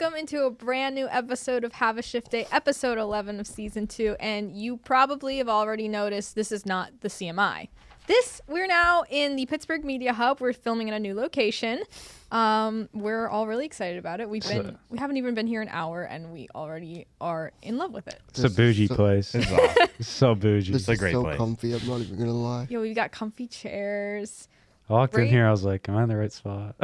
welcome into a brand new episode of Have a Shift Day, episode 11 of season 2. And you probably have already noticed this is not the CMI. We're now in the Pittsburgh Media Hub. We're filming in a new location. We're all really excited about it. We haven't even been here an hour, and we already are in love with it. It's a bougie place. It's awesome. It's so bougie. It's a great so place. Comfy. I'm not even gonna lie. Yo, we've got comfy chairs. I walked in here, I was like, am I in the right spot?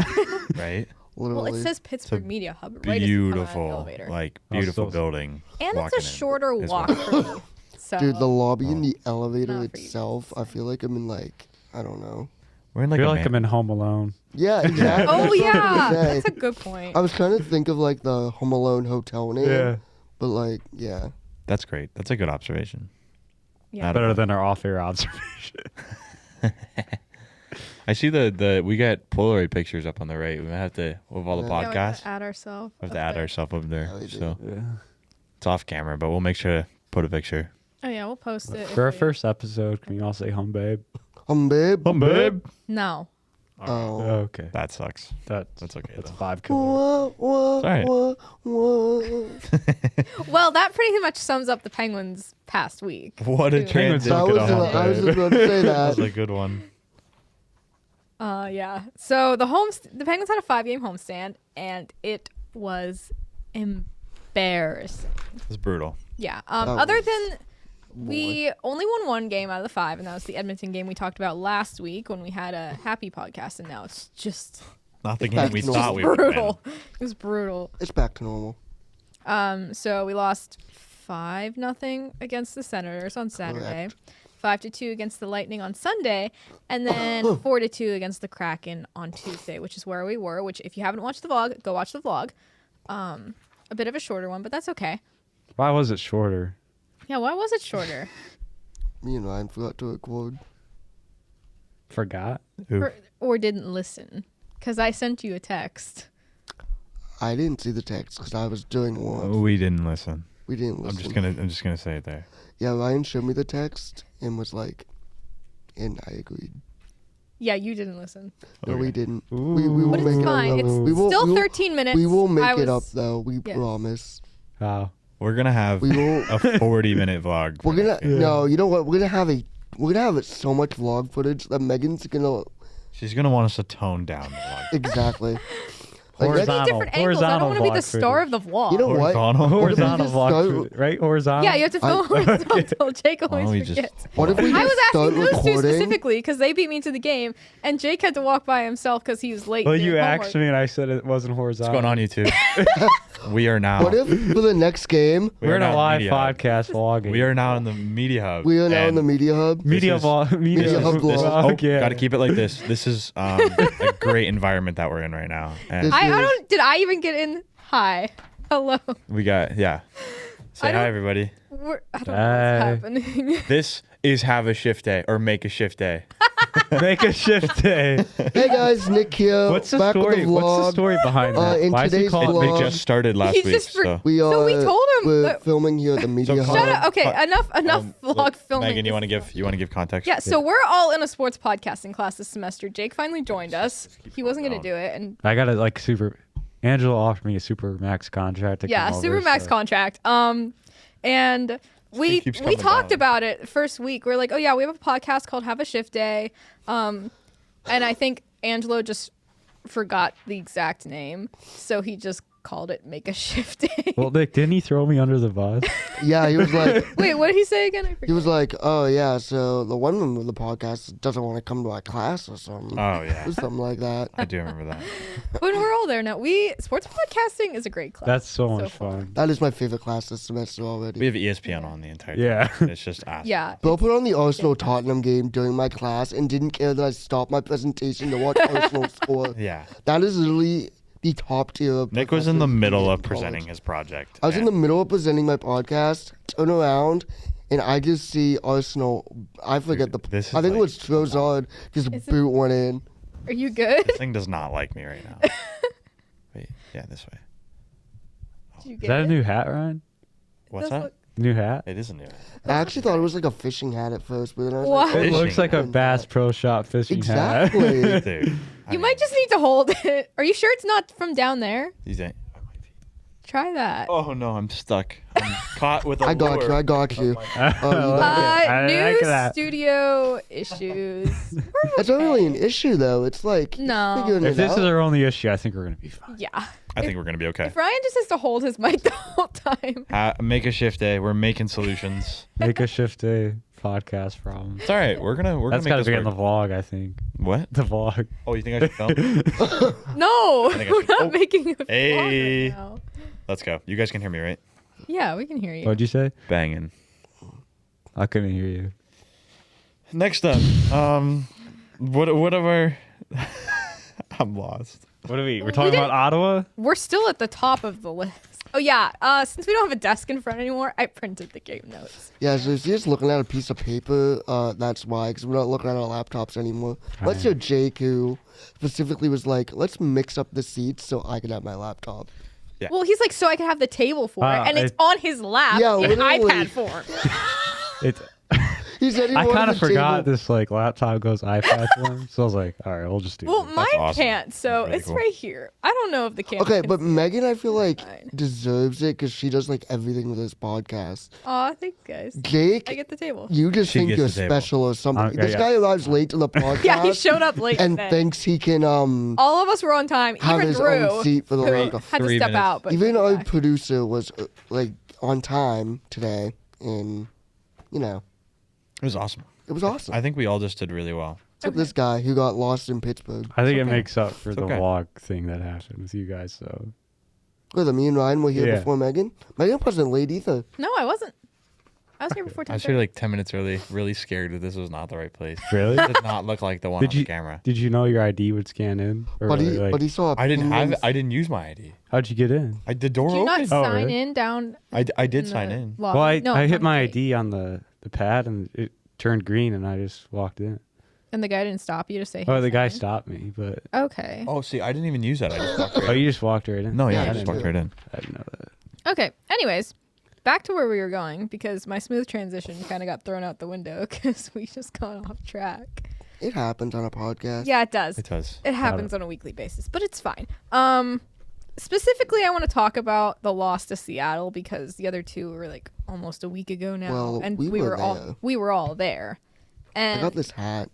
Right? Literally. Well, it says Pittsburgh Media Hub right as you come out of the Beautiful, elevator. like beautiful so- building. And it's walking a shorter in as walk well. for me. So, Dude, the lobby and the elevator Not for you. itself, I feel like I'm in I don't know. We're in I like feel a like I'm in Home Alone. Yeah, exactly. oh That's what I was yeah, gonna say. that's a good point. I was trying to think of the Home Alone hotel name. Yeah. But yeah. That's great. That's a good observation. Yeah. Better than our off-air observation. I see the we got Polaroid pictures up on the right. We might have to with all the Yeah. Yeah, we podcasts. gotta add ourselves. We have to add ourselves up there. Yeah, we do. So Yeah. it's off camera, but we'll make sure to put a picture. Oh yeah, we'll post it. For our first episode, can you all say home babe? Babe. babe. No. Oh. Okay. That sucks. That's okay, That's though. 5 killers. What? Sorry. Well, that pretty much sums up the Penguins' past week. What a Dude. transition. That was a- I was just about to say That was that. a good one. Yeah. So the Penguins had a 5-game homestand, and it was embarrassing. It's brutal. Yeah. That Other was- than we only won 1 game out of the 5, and that was the Edmonton game we talked about last week when we had a happy podcast, and now it's just Not the It's game back we to normal. thought we would win. brutal. It was brutal. It's back to normal. So we lost 5-0 against the Senators on Saturday, 5-2 against the Lightning on Sunday, and then 4-2 against the Kraken on Tuesday, which is where we were. Which, if you haven't watched the vlog, go watch the vlog. A bit of a shorter one, but that's okay. Why was it shorter? Yeah, why was it shorter? Me and Ryan forgot to record. Forgot? Or didn't listen? Because I sent you a text. I didn't see the text because I was doing one. We didn't listen. We didn't listen. I'm just gonna say it there. Yeah, Ryan showed me the text and was like, and I agreed. Yeah, you didn't listen. No, Okay. we didn't. Ooh. We will But make it's it fine. up. It's We will- still we will- 13 minutes. We will make I it up was- though. We Yes. promise. Wow. We're gonna have We will. a 40-minute vlog. We're gonna. Yeah. No, you know what? We're gonna have so much vlog footage that Megan's gonna She's gonna want us to tone down the vlog. exactly. Maybe Horizontal- different angles. I don't want to be the vlog star of footage. the vlog. You know what? Horizontal just vlog, start- footage, right? Horizontal. Yeah, you have to film horizontal. Jake Why don't we always just- forgets. What if we I just was start asking those two recording? specifically because they beat me to the game, and Jake had to walk by himself because he was late. Well, doing you homework. asked me, and I said it wasn't What's horizontal. going on, YouTube? We are now. What if for the next game we We're are in a now live Media Hub. podcast vlogging. We are now in the Media Hub. we are now in and the media hub? Media This is- vlog. Media Hub vlog. Yeah. Gotta keep it like this. This is a great environment that we're in right now. And This- I don't. Did I even get in? Hi, hello. we got, yeah. Say I hi, don't- everybody. I don't know what's Hey. happening. This is Have a Shift Day or Make a Shift Day. Make a shift day. Hey guys, Nick here. What's the back with story? the What's the vlog. story behind that? in Why is he today's called? vlog- They just started last He week. just for- So. We are. So we told him We're that- filming here at the media hub. Shut up. Okay, enough Look, vlog filming. Megan, you want to give context? Yeah, so we're all in a sports podcasting class this semester. Jake finally joined us. He wasn't going to do it, and I got a super. Angela offered me a super max contract. To yeah, come super over, max so- contract. And we keeps we coming talked down. about it first week. We're like, oh yeah, we have a podcast called Have a Shift Day, and I think Angelo just forgot the exact name, so he just called it Make a Shift Day. Well, Nick, didn't he throw me under the bus? Yeah, he was like, Wait, what did he say again? I forget. he was like, oh yeah, so the one member of the podcast doesn't want to come to our class or something. Oh, yeah. Or something like that. I do remember that. But we're all there now. Sports podcasting is a great class. That's so much far. fun. That is my favorite class this semester already. We have ESPN on the entire time. Yeah. It's just us. Yeah. Bill put on the Arsenal Tottenham game during my class and didn't care that I stopped my presentation to watch Arsenal score. Yeah. That is literally the top tier of Nick was in the professors middle in of presenting college. his project. I was in the and middle of presenting my podcast, turn around, and I just see Arsenal. I forget the. This is I think it like- was Trossard just Is it- boot one in. Are you good? This thing does not like me right now. Wait, yeah, this way. Did you Is get that a it? new hat, Ryan? What's does that? look- New hat? It is a new. I actually thought it was like a fishing hat at first, but then I was What? like, It Fishing looks like a hat. Bass Pro Shop fishing Exactly. Dude. You might just need to hold it. Are you sure it's not from down there? You think? Try that. Oh no, I'm stuck. I'm caught with a I got you. lure. I got you. New like that. studio issues. It's not really an issue though. It's like No. figuring If it this out. is our only issue, I think we're gonna be fine. Yeah. I think we're gonna be okay. If Ryan just has to hold his mic the whole time. Make a shift day. We're making solutions. Make a shift day podcast problem. It's all right. We're gonna That's make gotta this be in work. the vlog, I think. What? The vlog. Oh, you think I should film? No, think I we're should- not oh. making a vlog Hey. right now. Let's go. You guys can hear me, right? Yeah, we can hear you. What'd you say? Banging. I couldn't hear you. Next up, what of our? I'm lost. What are we? We're talking about Ottawa? We're still at the top of the list. Oh yeah, since we don't have a desk in front anymore, I printed the game notes. Yeah, so if you're just looking at a piece of paper, that's why, because we're not looking at our laptops anymore. Let's show Jake, who specifically was like, let's mix up the seats so I can have my laptop. Yeah. Well, he's like, so I can have the table for it, and it's it- on his lap Yeah, in literally. iPad form. It's. He said he I wanted kind of the forgot table. this like laptop goes iPad form, so I was like, all right, we'll just do. Well, this. mine awesome. can't, so That's really it's cool. right here. I don't know if the camera. Okay, can but see it. Megan, I feel like, Fine. deserves it because she does like everything with this podcast. Aw, thank you guys. Jake, I get the table. you just She think gets you're the table. special or something. Okay, This yeah. guy arrives late to the podcast. Yeah, he showed up late and today. thinks he can All of us were on time. have Even his Drew, own seat for the who laptop. had to 3 step minutes. out. But Even came our back. producer was like on time today, and you know It was awesome. it was awesome. I think we all just did really well. Except this guy who got lost in Pittsburgh. I think it okay. makes up for the okay. vlog thing that happened with you guys. So Whether me and Ryan were here Yeah. before Megan. Megan wasn't late either. No, I wasn't. I was here before I 10:30. was here like 10 minutes early, really scared that this was not the right place. really, It did not look like the one Did on you- the camera. did you know your ID would scan in? Or But like, he saw. I opinions. didn't use my ID. how'd you get in? The door Did you not opened. Oh, sign really? in down? I did in sign the in. lobby? Well, I No, hit on my the gate. ID on the pad and it turned green and I just walked in. And the guy didn't stop you to say. Oh, hey, the guy sign in? stopped me, but Okay. Oh, see, I didn't even use that. I just walked right oh, in. you just walked right in. No, yeah, Yeah, I I just did. walked right in. I didn't know that. Okay. Anyways, back to where we were going because my smooth transition kind of got thrown out the window because we just got off track. It happens on a podcast. Yeah, it does. It does. It happens on a weekly basis, but it's fine. Specifically, I want to talk about the loss to Seattle because the other two were like almost a week ago now, Well, and we were there. we were all there. I And got this hat.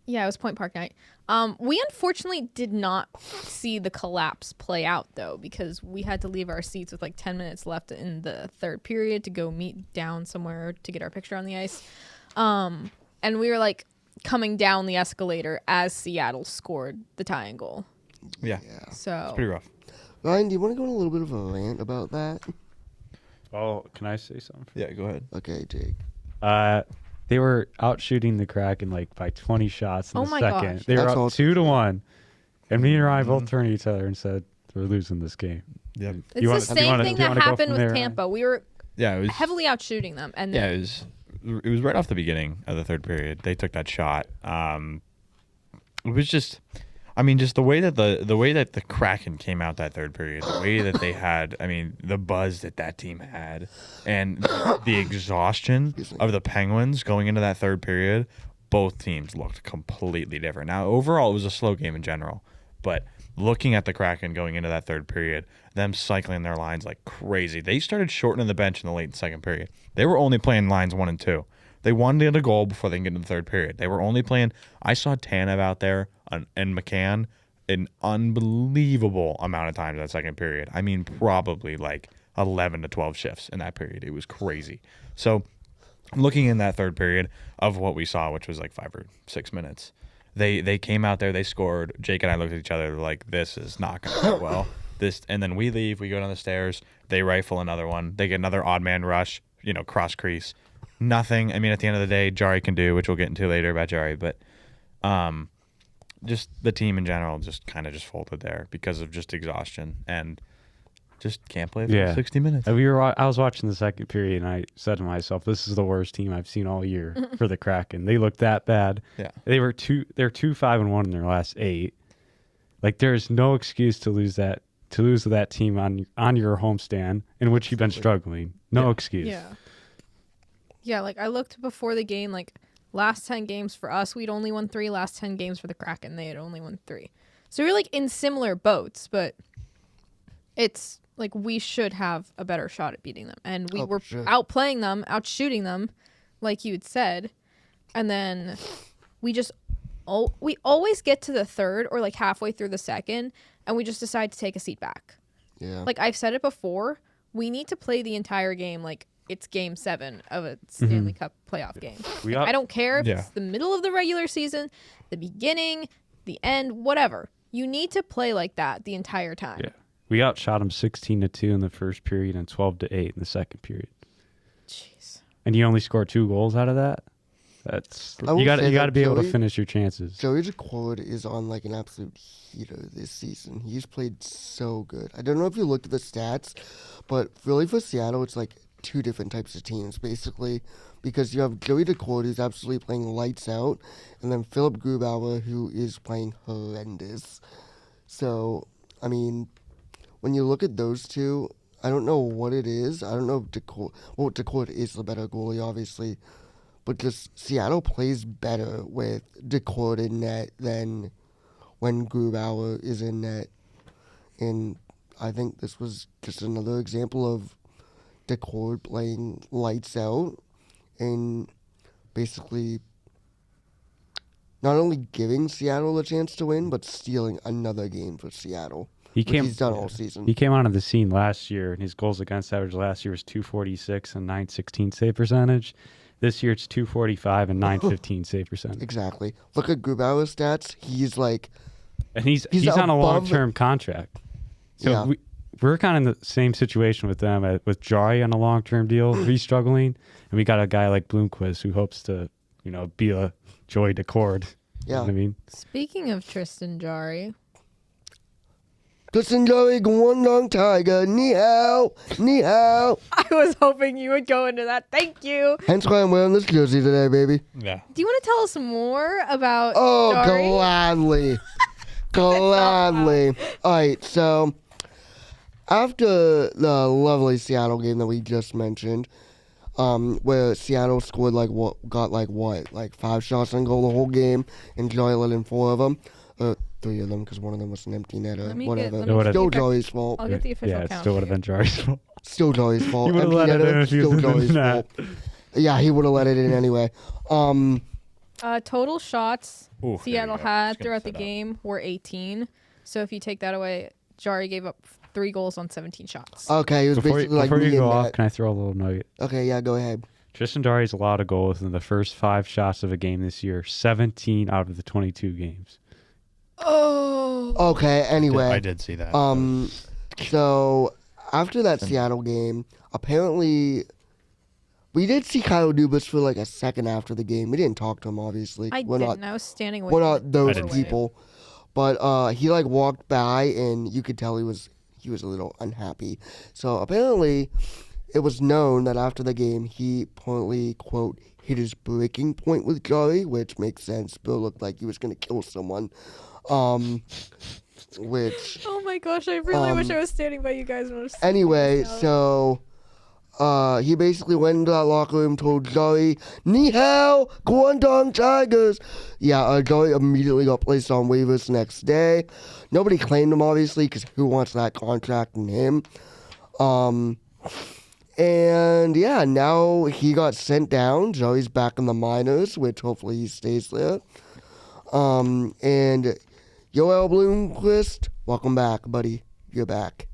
yeah, it was Point Park night. We unfortunately did not see the collapse play out though because we had to leave our seats with like 10 minutes left in the third period to go meet down somewhere to get our picture on the ice. And we were like coming down the escalator as Seattle scored the tying goal. Yeah, Yeah. So pretty rough. Ryan, do you want to go on a little bit of a rant about that? Oh, can I say something? Yeah, go ahead. Okay, Jake. They were out shooting the Kraken like by 20 shots in Oh the my second. gosh. They were That's up awesome. 2-1. And me and Ryan both turned to each other and said, we're losing this game. Yep. it's You the wanna- do you same wanna- thing do you that wanna go happened from with there, Tampa. We were Yeah, it was heavily out shooting them, and Yeah, then it was right off the beginning of the third period. They took that shot. It was just, I mean, just the way that the Kraken came out that third period, the way that they had, I mean, the buzz that team had, and the exhaustion of the Penguins going into that third period, both teams looked completely different. Now, overall, it was a slow game in general, but looking at the Kraken going into that third period, them cycling their lines like crazy. They started shortening the bench in the late second period. They were only playing lines 1 and 2. They wanted to get a goal before they can get into the third period. They were only playing. I saw Tanev out there and McCann an unbelievable amount of times that second period. I mean, probably like 11 to 12 shifts in that period. It was crazy. So looking in that third period of what we saw, which was like 5 or 6 minutes, they came out there, they scored. Jake and I looked at each other like, this is not going to go well. And then we leave, we go down the stairs, they rifle another one, they get another odd man rush, cross crease. Nothing. I mean, at the end of the day, Jarry can do, which we'll get into later about Jarry, but just the team in general just kind of just folded there because of just exhaustion and just can't play for 60 minutes. I was watching the second period and I said to myself, this is the worst team I've seen all year for the Kraken. They looked that bad. Yeah. They're 2-5-1 in their last 8. Like there's no excuse to lose to that team on your homestand in which you've been struggling. No excuse. yeah, like I looked before the game, like last 10 games for us, we'd only won 3. Last 10 games for the Kraken, they had only won 3. So we're like in similar boats, but it's like we should have a better shot at beating them, and we were for sure. outplaying them, outshooting them, like you had said, and then we just we always get to the third or like halfway through the second, and we just decide to take a seat back. Yeah. Like I've said it before, we need to play the entire game like it's game 7 of a Stanley Cup playoff game. I don't care if it's the middle of the regular season, the beginning, the end, whatever. You need to play like that the entire time. Yeah. We outshot them 16-2 in the first period and 12-8 in the second period. Jeez. And you only scored 2 goals out of that? That's I will you got say to that be able to Joey- finish your chances. Joey Daccord is on like an absolute heater this season. He's played so good. I don't know if you looked at the stats, but really for Seattle, it's like 2 different types of teams basically, because you have Joey Daccord who's absolutely playing lights out, and then Philip Grubauer who is playing horrendous. So, I mean, when you look at those two, I don't know what it is. I don't know if Daccord is the better goalie, obviously. But just Seattle plays better with Daccord in net than when Grubauer is in net. And I think this was just another example of Daccord playing lights out and basically not only giving Seattle a chance to win, but stealing another game for Seattle. Which he's done all season. He came onto the scene last year, and his goals against average last year was .246 and .916 save percentage. This year it's .245 and .915 save percentage. Exactly. Look at Grubauer's stats. He's like... And he's on a above- long-term contract. So Yeah. we're kind of in the same situation with them, with Jarry on a long-term deal. He's struggling. And we got a guy like Bloomquist who hopes to, be a Joey Daccord. You know Yeah. what I mean? Speaking of Tristan Jarry, Tristan Jarry, Guangdong Tiger, ni hao, ni hao. I was hoping you would go into that. Thank you. Hence why I'm wearing this jersey today, baby. Yeah. Do you want to tell us more about Oh, Jarry? gladly. Gladly. All right, so after the lovely Seattle game that we just mentioned, where Seattle scored like 5 shots on goal the whole game, and Jarry let in 4 of them. 3 of them, because one of them was an empty netter. Let me Whatever. get- let me Still get- Jarry's fault. I'll get the official Yeah, it count. still would have been Jarry's fault. Still Jarry's fault. You would've Empty let it netter, in if you still was in Jarry's that. fault. Yeah, he would have let it in anyway. Total shots Ooh, there Seattle you go. had Just gonna throughout the set up. game were 18. So if you take that away, Jarry gave up 3 goals on 17 shots. Okay, he was Before basically like you me go in off, net. can I throw a little nugget? Okay, yeah, go ahead. Tristan Jarry's allowed a goal within the first 5 shots of a game this year, 17 out of the 22 games. Oh. Okay, anyway. I did see that. So after that Seattle game, apparently we did see Kyle Dubas for like a second after the game. We didn't talk to him, obviously. I we're didn't. not I was standing away. we're from not the those didn't doorway. people. But he like walked by and you could tell he was a little unhappy. So apparently it was known that after the game he apparently, quote, hit his breaking point with Jarry, which makes sense. Bill looked like he was gonna kill someone. Which Oh my gosh, I really wish I was standing by you guys when I was anyway, so he basically went into that locker room, told Jarry, ni hao, Guangdong Tigers. Yeah, Jarry immediately got placed on waivers the next day. Nobody claimed him, obviously, because who wants that contract and him? And yeah, now he got sent down. Jarry's back in the minors, which hopefully he stays there. And Yoel Bloomquist, welcome back, buddy. You're back.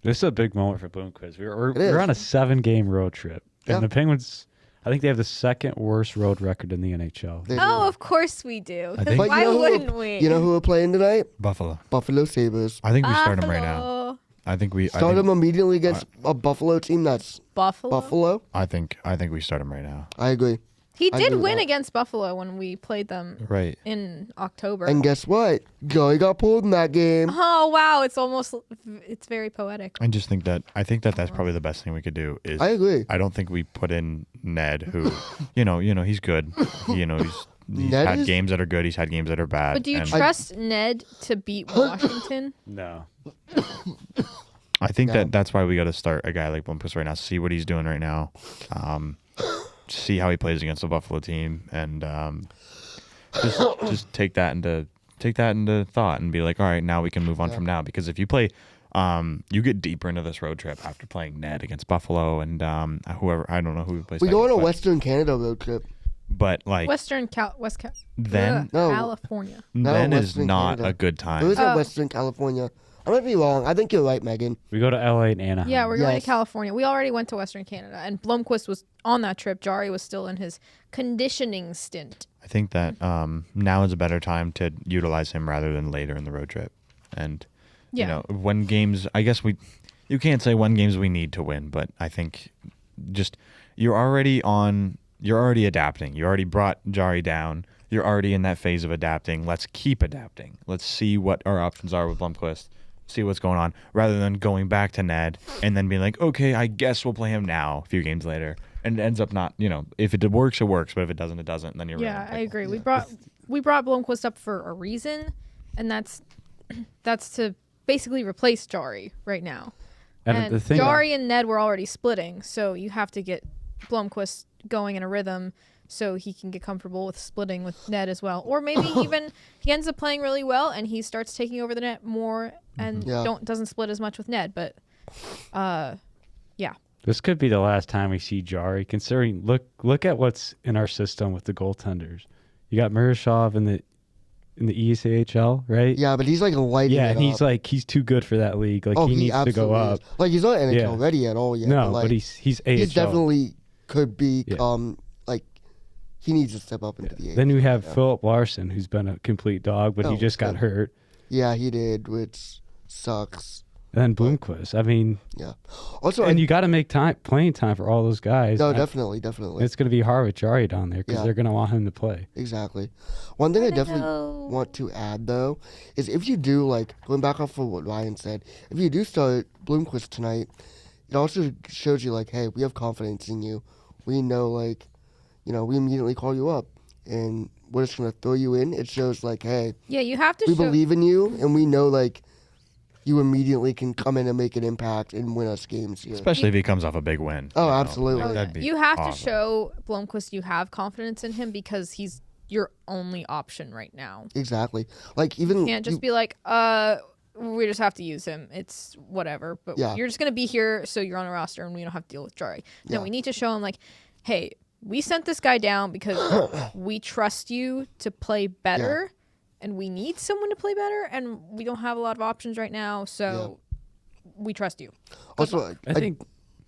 This is a big moment for Bloomquist. It is. We're on a 7-game road trip. Yeah. And the Penguins, I think they have the second worst road record in the NHL. They do. Oh, of course we do. I think- But Why you know wouldn't who, we? You know who we're playing tonight? Buffalo. Buffalo Sabres. I think we start him right now. Buffalo. I think we. Start him immediately against a Buffalo team that's Buffalo. Buffalo. I think we start him right now. I agree. He I did agree with win that. against Buffalo when we played them Right. in October. And guess what? Joey got pulled in that game. Oh wow, it's very poetic. I just think that that's probably the best thing we could do is I agree. I don't think we put in Ned, who, he's good. He's Ned had is- games that are good. He's had games that are bad. But do you and trust Ned to beat Washington? No. I think No. that's why we got to start a guy like Bloomquist right now. See what he's doing right now. See how he plays against the Buffalo team, and just take that into thought and be like, all right, now we can move on from now. Because if you play You get deeper into this road trip after playing Ned against Buffalo and whoever. I don't know who we play. We go on a Western Canada road trip. But like West then No. California. No, then is Western not Canada. a good It time. was in Western California. I might be wrong. I think you're right, Megan. We go to LA and Anaheim. Yeah, we're going Yes. to California. We already went to Western Canada, and Blomqvist was on that trip. Jarry was still in his conditioning stint. I think that now is a better time to utilize him rather than later in the road trip. And Yeah. you know, when games, I guess you can't say when games we need to win, but I think just you're already adapting. You already brought Jarry down. You're already in that phase of adapting. Let's keep adapting. Let's see what our options are with Blomqvist. See what's going on, rather than going back to Ned and then being like, okay, I guess we'll play him now a few games later. And it ends up not, if it works, it works. But if it doesn't, it doesn't. And then you're Yeah, really I agree. We brought Blomqvist up for a reason, and that's to basically replace Jarry right now. And the thing, Jarry and Ned were already splitting, so you have to get Blomqvist going in a rhythm so he can get comfortable with splitting with Ned as well. Or maybe even he ends up playing really well and he starts taking over the net more and doesn't split as much with Ned. But yeah. this could be the last time we see Jarry. Considering, look at what's in our system with the goaltenders. You got Miroshov in the ECHL, right? Yeah, but he's like lighting Yeah, it and he's up. like he's too good for that league. Like he needs to go absolutely up. is. Like he's not NHL Yeah. ready at all yet. No, but, but like, he's AHL. he definitely could be. Yeah. Like he needs to step up into the. Then we AHL, have Philip Larson, who's been a complete dog, but he just got hurt. Yeah, he did, which sucks. And then Bloomquist. I mean, Yeah. Also, and you got to make playing time for all those guys. no, definitely. It's going to be hard with Jarry down there because Yeah. they're going to want him to play. Exactly. One thing I definitely know. want to add, though, is if you do, like, going back off of what Ryan said, if you do start Bloomquist tonight, it also shows you, like, hey, we have confidence in you. We know, like, we immediately call you up, and we're just going to throw you in. It shows, like, hey, Yeah, you have to we show. believe in you, and we know, like, you immediately can come in and make an impact and win us games here. especially if he comes off a big win. Oh, absolutely. Like, that'd be You have awesome. to show Blomqvist you have confidence in him because he's your only option right now. Exactly. Like, even... You can't just be like, we just have to use him. It's whatever. But Yeah. you're just going to be here, so you're on a roster, and we don't have to deal with Jarry. No, Yeah. we need to show him, like, hey, we sent this guy down because we trust you to play better, and we need someone to play better, and we don't have a lot of options right now, so we trust you. Also, I think.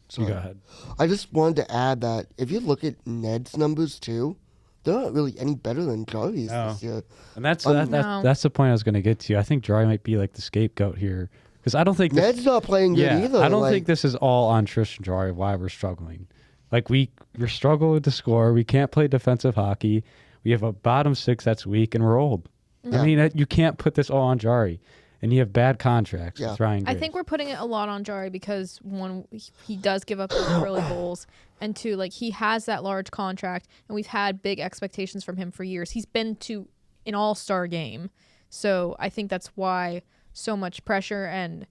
sorry. Go ahead. I just wanted to add that if you look at Ned's numbers too, they're not really any better than Jarry's No. this year. And that's No. that's the point I was going to get to. I think Jarry might be like the scapegoat here because I don't think this, Ned's not playing good either. I don't like, think this is all on Tristan Jarry why we're struggling. Like we're struggling to score. We can't play defensive hockey. We have a bottom six that's weak, and we're old. Yeah. I mean, you can't put this all on Jarry, and you have bad contracts. Yeah. With Ryan I Graves. think we're putting it a lot on Jarry because one, he does give up those early goals, and two, like he has that large contract, and we've had big expectations from him for years. He's been to an all-star game, so I think that's why so much pressure and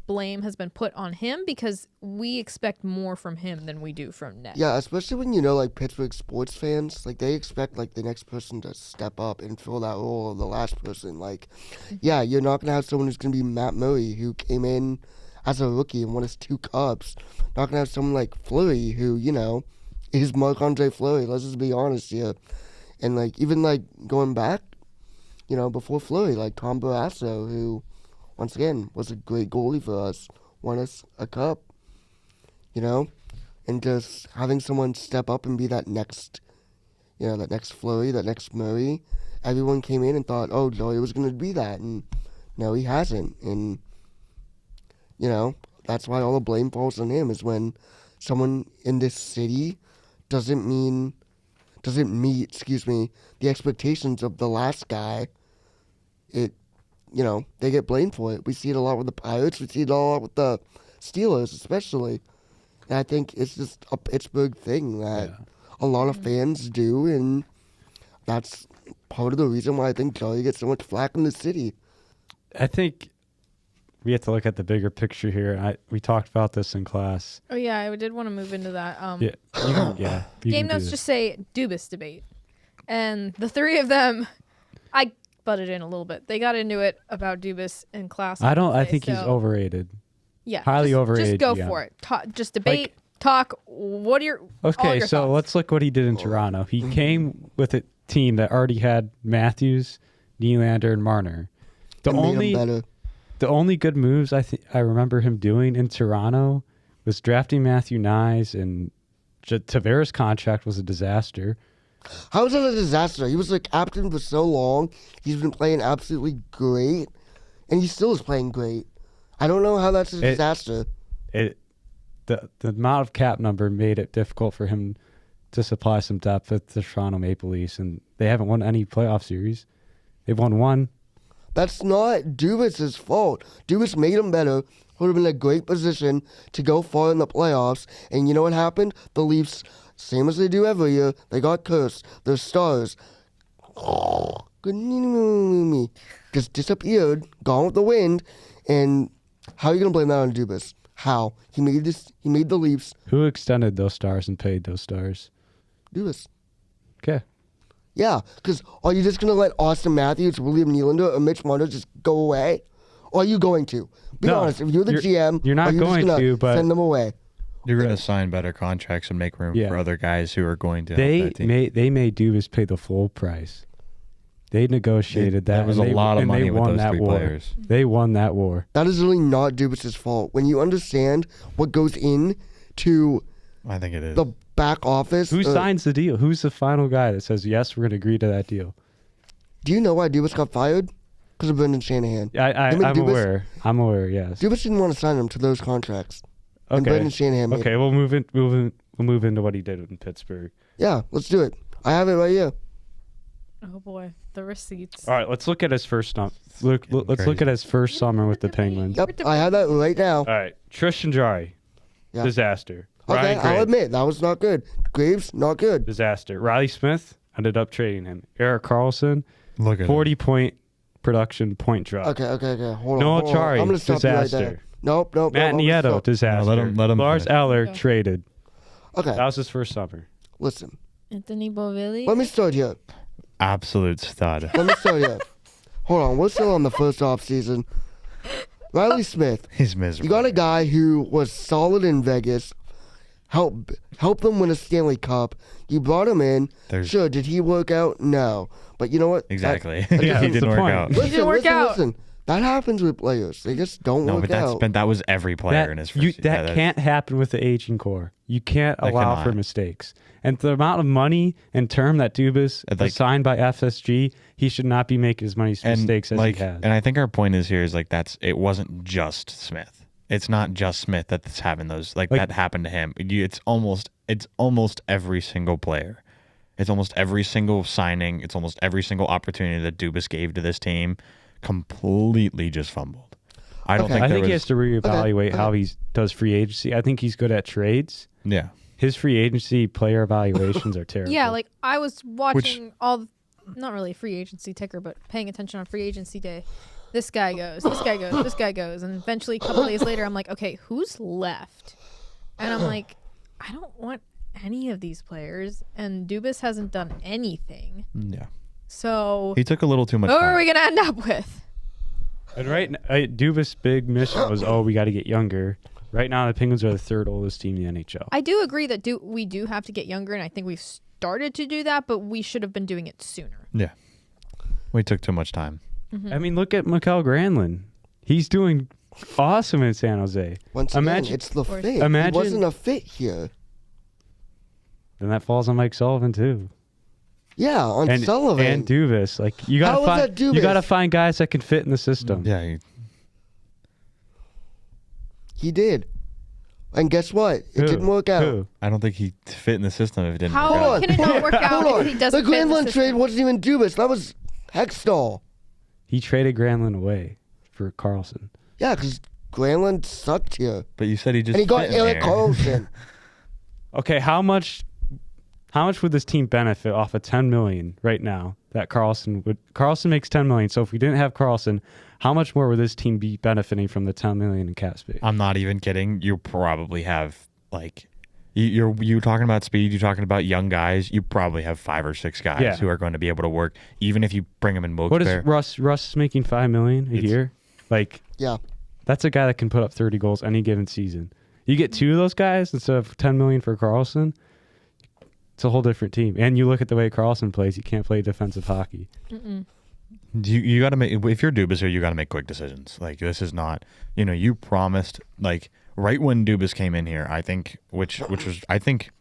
blame has been put on him because we expect more from him than we do from Ned. Yeah, especially when like Pittsburgh sports fans, like they expect like the next person to step up and fill that role of the last person. Like, yeah, you're not gonna have someone who's gonna be Matt Murray who came in as a rookie and won his 2 cups. Not gonna have someone like Fleury who is Marc-Andre Fleury. Let's just be honest here. And like even like going back, before Fleury, like Tom Barrasso, who once again was a great goalie for us, won us a cup. And just having someone step up and be that next Fleury, that next Murray. Everyone came in and thought, oh, Jarry was going to be that, and no, he hasn't. And that's why all the blame falls on him. Is when someone in this city doesn't meet, the expectations of the last guy. They get blamed for it. We see it a lot with the Pirates. We see it a lot with the Steelers, especially. And I think it's just a Pittsburgh thing that a lot of fans do, and that's part of the reason why I think Jarry gets so much flack in the city. I think we have to look at the bigger picture here. We talked about this in class. Oh yeah, I did want to move into that. You can Game notes just say Dubas debate, and the three of them, I butted in a little bit. They got into it about Dubas in class. I Wednesday, think he's so- overrated. Yeah, highly just overrated, go yeah. for it. Just debate, talk. What are your all Okay, your so thoughts? let's look what he did in Toronto. He came with a team that already had Matthews, Nylander, and Marner. The It made 'em only better. the only good moves I remember him doing in Toronto was drafting Matthew Nyes, and Tavares' contract was a disaster. How is that a disaster? He was the captain for so long. He's been playing absolutely great, and he still is playing great. I don't know how that's a disaster. The amount of cap number made it difficult for him to supply some depth with the Toronto Maple Leafs, and they haven't won any playoff series. They've won one. That's not Dubas' fault. Dubas made him better, put him in a great position to go far in the playoffs, and you know what happened? The Leafs, same as they do every year, they got cursed. Their stars just disappeared, gone with the wind, and how are you going to blame that on Dubas? How? He made the Leafs. Who extended those stars and paid those stars? Dubas. Okay. Yeah, because are you just going to let Austin Matthews, William Nylander, or Mitch Marner just go away? Or are you going to? Be No, honest, if you're the GM, you're not are you going just gonna to, but- send them away? You're going to sign better contracts and make room Yeah. for other guys who are going to They help that team. made Dubas pay the full price. They negotiated that. That was and a lot of and money they with won those that three war. players. They won that war. That is really not Dubas' fault. When you understand what goes into I think it is. the back office, Who signs the deal? Who's the final guy that says yes, we're going to agree to that deal? do you know why Dubas got fired? Because of Brendan Shanahan. I'm Him and Dubas- aware. I'm aware. Yes. Dubas didn't want to sign him to those contracts. And Okay. Brendan Shanahan made Okay. it. We'll move into what he did in Pittsburgh. Yeah, let's do it. I have it right here. Oh boy, the receipts. All right. Let's look at his first. Let's look Crazy. at his first summer with the Penguins. Yep, I have that right now. All right. Tristan Jarry. Yeah. Disaster. Okay, Ryan I'll Graves, admit, that was not good. Graves, not good. disaster. Riley Smith ended up trading him. Eric Carlson, Look at 40-point production point drop. Okay. Hold on. Noah hold on. Chari, I'm going to stop you right disaster. there. Nope. Matt I'm gonna Nieto, stop. disaster. No, let him Lars finish. Eller Yeah. traded. Okay, That was his first summer. listen. Anthony Bovilli. Let me start here. Absolute stud. Let me start here. Hold on, we're still on the first off season. Riley Smith, He's miserable. you got a guy who was solid in Vegas, help them win a Stanley Cup. You brought him in. There's- Sure, did he work out? No. But you know what? Exactly. Yeah, he that's didn't the work point. out. Listen, didn't work out. Listen. That happens with players. They just don't No, work but out. that was every player in his first that can't happen with the aging core. You can't That allow for cannot. mistakes. And the amount of money and term that Dubas Like- was signed by FSG, he should not be making as many mistakes as he has. And I think our point is here is like it wasn't just Smith. It's not just Smith that's having those like that happened to him. It's almost every single player. It's almost every single signing. It's almost every single opportunity that Dubas gave to this team completely just fumbled. I don't Okay. think I there think he was. has to reevaluate Okay. how he does free agency. I think he's good at trades. Yeah. His free agency player evaluations are terrible. Yeah, like I was watching not really free agency ticker, but paying attention on free agency day. This guy goes, this guy goes, this guy goes, and eventually a couple days later, I'm like, okay, who's left? And I'm like, I don't want any of these players, and Dubas hasn't done anything. Yeah. So He took a little too much who are time. we gonna end up with? And Dubas' big mission was, we got to get younger. Right now, the Penguins are the third oldest team in the NHL. I do agree that we do have to get younger, and I think we've started to do that, but we should have been doing it sooner. Yeah. We took too much time. I mean, look at Mikael Granlund. He's doing awesome in San Jose. Once again, Imagine- it's the course. fit. Imagine- He wasn't a fit here. And that falls on Mike Sullivan, too. Yeah, on And Sullivan. and Dubas. Like you How gotta was find that Dubas? you gotta find guys that can fit in the system. Yeah. He did. And guess what? It Who? didn't work out. Who? I don't think he fit in the system if it didn't work How out. can it not work Hold out on. if he doesn't The fit in the Granlund system? trade wasn't even Dubas. That was Hextall. He traded Granlund away for Carlson. Yeah, because Granlund sucked here. But you said he just And he got fit in Eric there. Carlson. Okay, how much would this team benefit off of $10 million right now that Carlson makes $10 million. So if we didn't have Carlson, how much more would this team be benefiting from the $10 million in cap space? I'm not even kidding. You probably have like You talking about speed? You talking about young guys? You probably have 5 or 6 guys who are going to be able to work, even if you bring them in Wilkes-Barre. What is Russ making $5 million a year? Like, Yeah. that's a guy that can put up 30 goals any given season. You get 2 of those guys instead of $10 million for Carlson. It's a whole different team. And you look at the way Carlson plays; he can't play defensive hockey. You got to make, if you're Dubas here, you got to make quick decisions. Like, this is not, you promised, like, right when Dubas came in here, I think, which was, I think,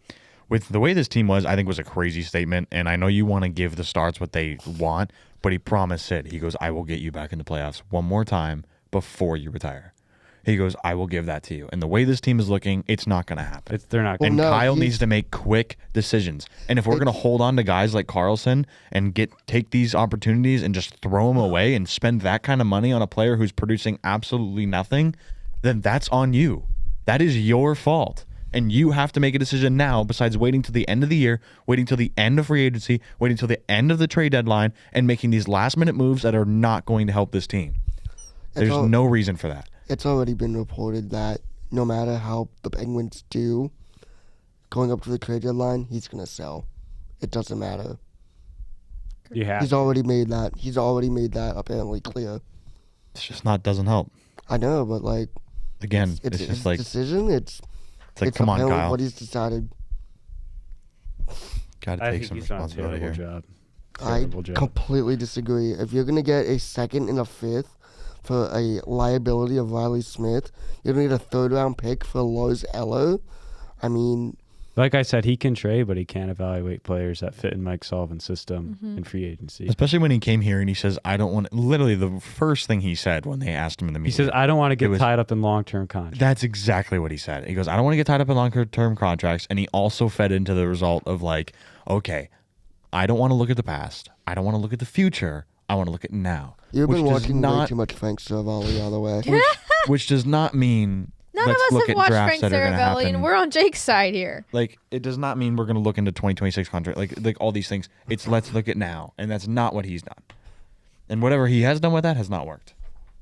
with the way this team was, I think was a crazy statement. And I know you want to give the Stars what they want, but he promised it. He goes, I will get you back in the playoffs one more time before you retire. He goes, I will give that to you. And the way this team is looking, it's not going to happen. They're not. And Gonna, Kyle needs to make quick decisions. And if we're going to hold on to guys like Carlson and take these opportunities and just throw them away and spend that kind of money on a player who's producing absolutely nothing, then that's on you. That is your fault. And you have to make a decision now, besides waiting till the end of the year, waiting till the end of free agency, waiting till the end of the trade deadline, and making these last-minute moves that are not going to help this team. There's no reason for that. It's already been reported that no matter how the Penguins do, going up to the trade deadline, he's going to sell. It doesn't matter. Yeah. He's already made that. He's already made that apparently clear. It's just doesn't help. I know, but like, Again, it's just his like, decision. It's like, come on, apparently Kyle. what he's decided. Got to I take think some he's done a responsibility terrible here. job. I Terrible job. completely disagree. If you're going to get a second and a fifth for a liability of Riley Smith, you're going to get a third-round pick for Lars Eller. I mean, Like I said, he can trade, but he can't evaluate players that fit in Mike Sullivan's system in free agency. Especially when he came here and he says, I don't want, literally the first thing he said when they asked him in the He media. says, I don't want to get was- tied up in long-term contracts. That's exactly what he said. He goes, I don't want to get tied up in long-term contracts. And he also fed into the result of like, okay, I don't want to look at the past. I don't want to look at the future. I want to look at now. you've which been does watching way not, too much Frank Saravalli all the way. which does not mean None let's of us look have at watched drafts Frank that are going to Saravalli, happen. and we're on Jake's side here. Like, it does not mean we're going to look into 2026 contract, like all these things. It's let's look at now, and that's not what he's done. And whatever he has done with that has not worked.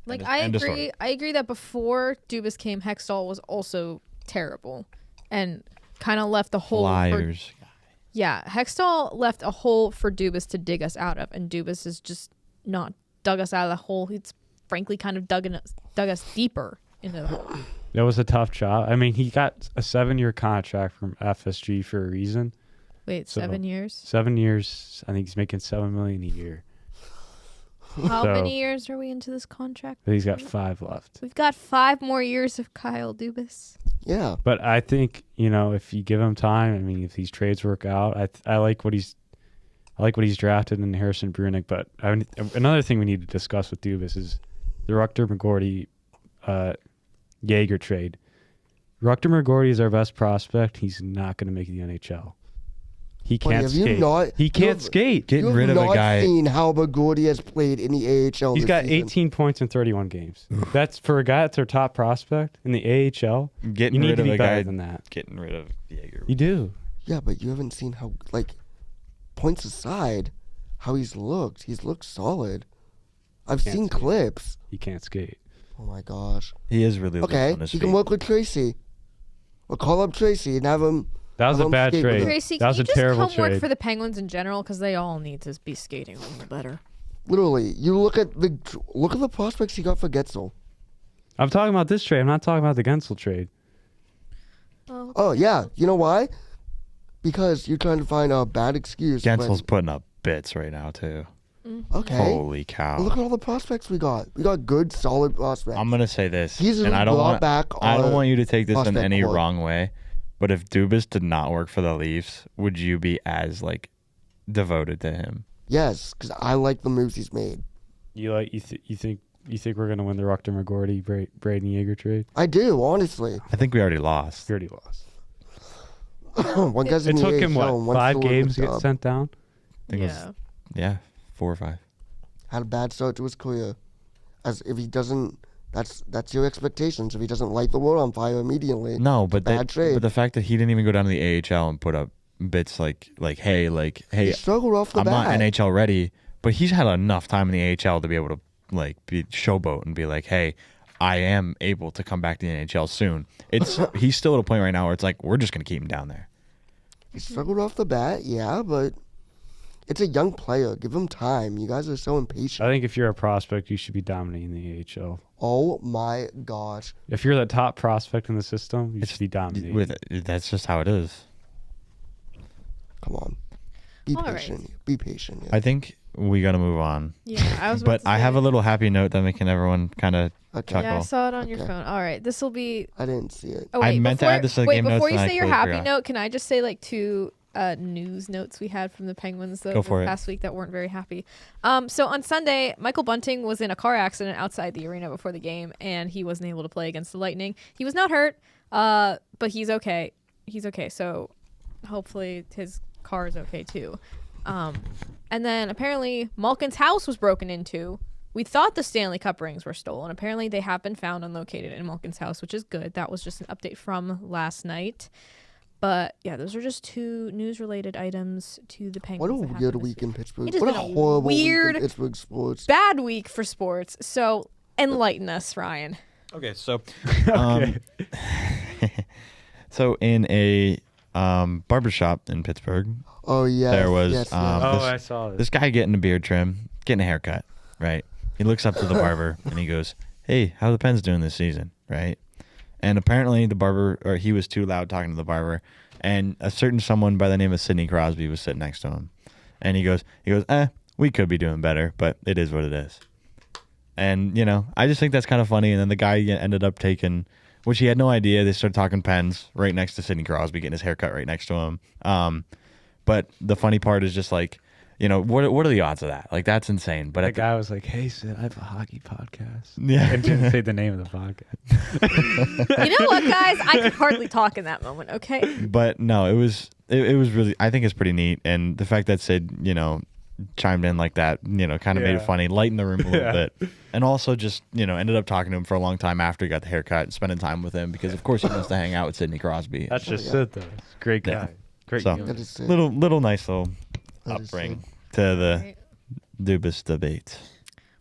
Like, End of story. I agree that before Dubas came, Hextall was also terrible and kind of left the hole. Liars. Yeah, Hextall left a hole for Dubas to dig us out of, and Dubas has just not dug us out of the hole. He's frankly kind of dug us deeper into the hole. That was a tough job. I mean, he got a 7-year contract from FSG for a reason. Wait, So- 7 years? 7 years. I think he's making $7 million a year. How So- many years are we into this contract? But he's got 5 left. We've got 5 more years of Kyle Dubas. Yeah. But I think, if you give him time, I mean, if these trades work out, I like what he's drafted in Harrison Brunick. But another thing we need to discuss with Dubas is the Rutger McGorty Jaeger trade. Rutger McGorty is our best prospect. He's not going to make the NHL. He Buddy, can't have you skate. not- He you can't have- skate. Getting You've rid of a not guy. seen how Bagordi has played in the AHL He's this got season. 18 points in 31 games. That's for a guy that's our top prospect in the AHL. Getting You need rid to of be a better guy. than that. Getting rid of Jaeger. You do. Yeah, but you haven't seen how, like, points aside, how he's looked. He's looked solid. I've Can't seen skate. clips. He can't skate. Oh my gosh. He is really loose Okay, on his you feet. can work with Tracy. Or call up Tracy and have him. That was have a him bad skate with trade. him. Tracy, That can was you a just terrible come work trade. for the Penguins in general? Because they all need to be skating a little better. Literally, you look at the prospects he got for Getzel. I'm talking about this trade. I'm not talking about the Gensel trade. Oh yeah, you know why? Because you're trying to find a bad excuse. when- Gensel's putting up bits right now too. Okay. Holy cow! Look at all the prospects we got. We got good, solid prospects. I'm gonna say this, He's and I don't brought want back I don't our want you to take this in prospect any core. wrong way, but if Dubas did not work for the Leafs, would you be as devoted to him? Yes, because I like the moves he's made. You think we're gonna win the Rutger McGorty Braden Yeager trade? I do, honestly. I think we already lost. We already lost. One guy's in It the took him AHL and one 5 still in games the to get job. sent down. I think it was, 4 or 5. Had a bad start to his career. As if he doesn't, that's your expectations. If he doesn't light the world on fire immediately, No, it's a but bad trade. but the fact that he didn't even go down to the AHL and put up bits hey, he struggled off the I'm bat. not NHL ready, but he's had enough time in the AHL to be able to be showboat and be like, hey, I am able to come back to the NHL soon. He's still at a point right now where it's like we're just gonna keep him down there. He struggled off the bat, yeah, but it's a young player. Give him time. You guys are so impatient. I think if you're a prospect, you should be dominating the AHL. Oh my gosh. If you're the top prospect in the system, you should be dominating. That's just how it is. Come on. Be All patient. right. Be patient. Yeah. I think we got to move on. Yeah, I was. But I have a little happy note that making everyone kind of Okay. chuckle. Yeah, I saw it on your Okay. phone. All right, this will be. I didn't see it. Oh, I wait, meant to before- add this to the wait, game notes before you and I say your totally happy forgot. note, can I just say like two news notes we had from the Penguins Go for the it. past week that weren't very happy. So on Sunday, Michael Bunting was in a car accident outside the arena before the game, and he wasn't able to play against the Lightning. He was not hurt, but he's okay. He's okay. So hopefully his car is okay too. And then apparently Malkin's house was broken into. We thought the Stanley Cup rings were stolen. Apparently they have been found and located in Malkin's house, which is good. That was just an update from last night. But yeah, those are just two news-related items to the What Penguins. a that happened weird this week in Pittsburgh. It has What a been a horrible weird- week in Pittsburgh sports. Bad week for sports. So enlighten us, Ryan. Okay, so so in a barbershop in Pittsburgh, Oh, yes. there was yes, yes. I saw this guy getting a beard trim, getting a haircut, right? He looks up to the barber and he goes, "Hey, how are the Pens doing this season?" Right? And apparently the barber, or he was too loud talking to the barber, and a certain someone by the name of Sidney Crosby was sitting next to him, and he goes, we could be doing better, but it is what it is. And I just think that's kind of funny. And then the guy ended up taking, which he had no idea. They started talking Pens right next to Sidney Crosby, getting his haircut right next to him. But the funny part is just like, what are the odds of that? Like, that's insane. But The guy was like, "Hey, Sid, I have a hockey podcast." Yeah. And didn't say the name of the podcast. You know what, guys? I could hardly talk in that moment, okay? But no, it was really, I think it's pretty neat. And the fact that Sid, chimed in like that, kind of made it Yeah. funny, lightened the room a little Yeah. bit. And also just, ended up talking to him for a long time after he got the haircut and spending time with him because, of course, he wants to hang out with Sidney Crosby. That's just yeah. Sid, though. Great guy. Yeah. Great So- human. That is it. Little nice little That is upbringing to the Right. Dubas debate.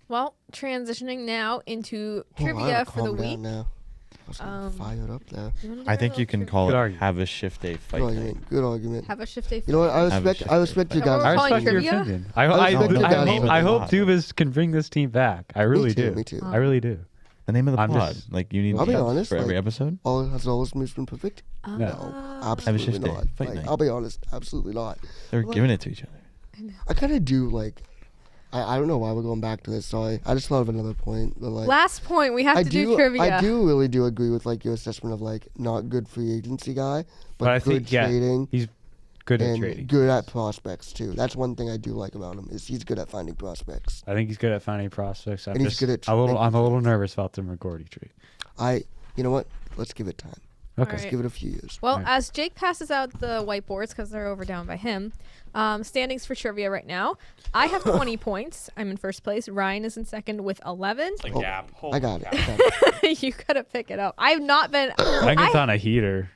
Well, transitioning now into Oh, I trivia gotta for the calm down week. now. I was getting fired up there. You wanna do I a think you little can trivia? call Good it argument. have a shift day Good fight night. argument. Good argument. Have a shift day. You know what? I Have a respect. shift I day respect you fight. guys. We're I calling respect your trivia? opinion. I respect your guys' I hope opinion. Dubas can bring this team back. I really too, do. me too. I really do. The name of the I'm pod. just- Like, you need I'll be shots honest, for every like- episode? All has always been perfect. Oh. No, Have a absolutely shift day. not. Fight Like, night. I'll be honest, absolutely not. They're Like- giving it to each other. I kind of do like. I don't know why we're going back to this. Sorry, I just thought of another point. But like, Last point, we have I to do trivia. I do really do agree with like your assessment of like not good free agency guy, but, I good think, yeah, trading he's good at and trading. good at prospects too. That's one thing I do like about him is he's good at finding prospects. I think he's good at finding prospects. And he's good at I'm a making little trades. nervous about the McGordy trade. You know what? Let's give it time. All Okay. right. Let's give it a few years. Well, Right. as Jake passes out the whiteboards because they're over down by him, standings for trivia right now. I have 20 points. I'm in first place. Ryan is in second with 11. Oh, I got it. You gotta pick it up. I've not been. Megan's on a heater.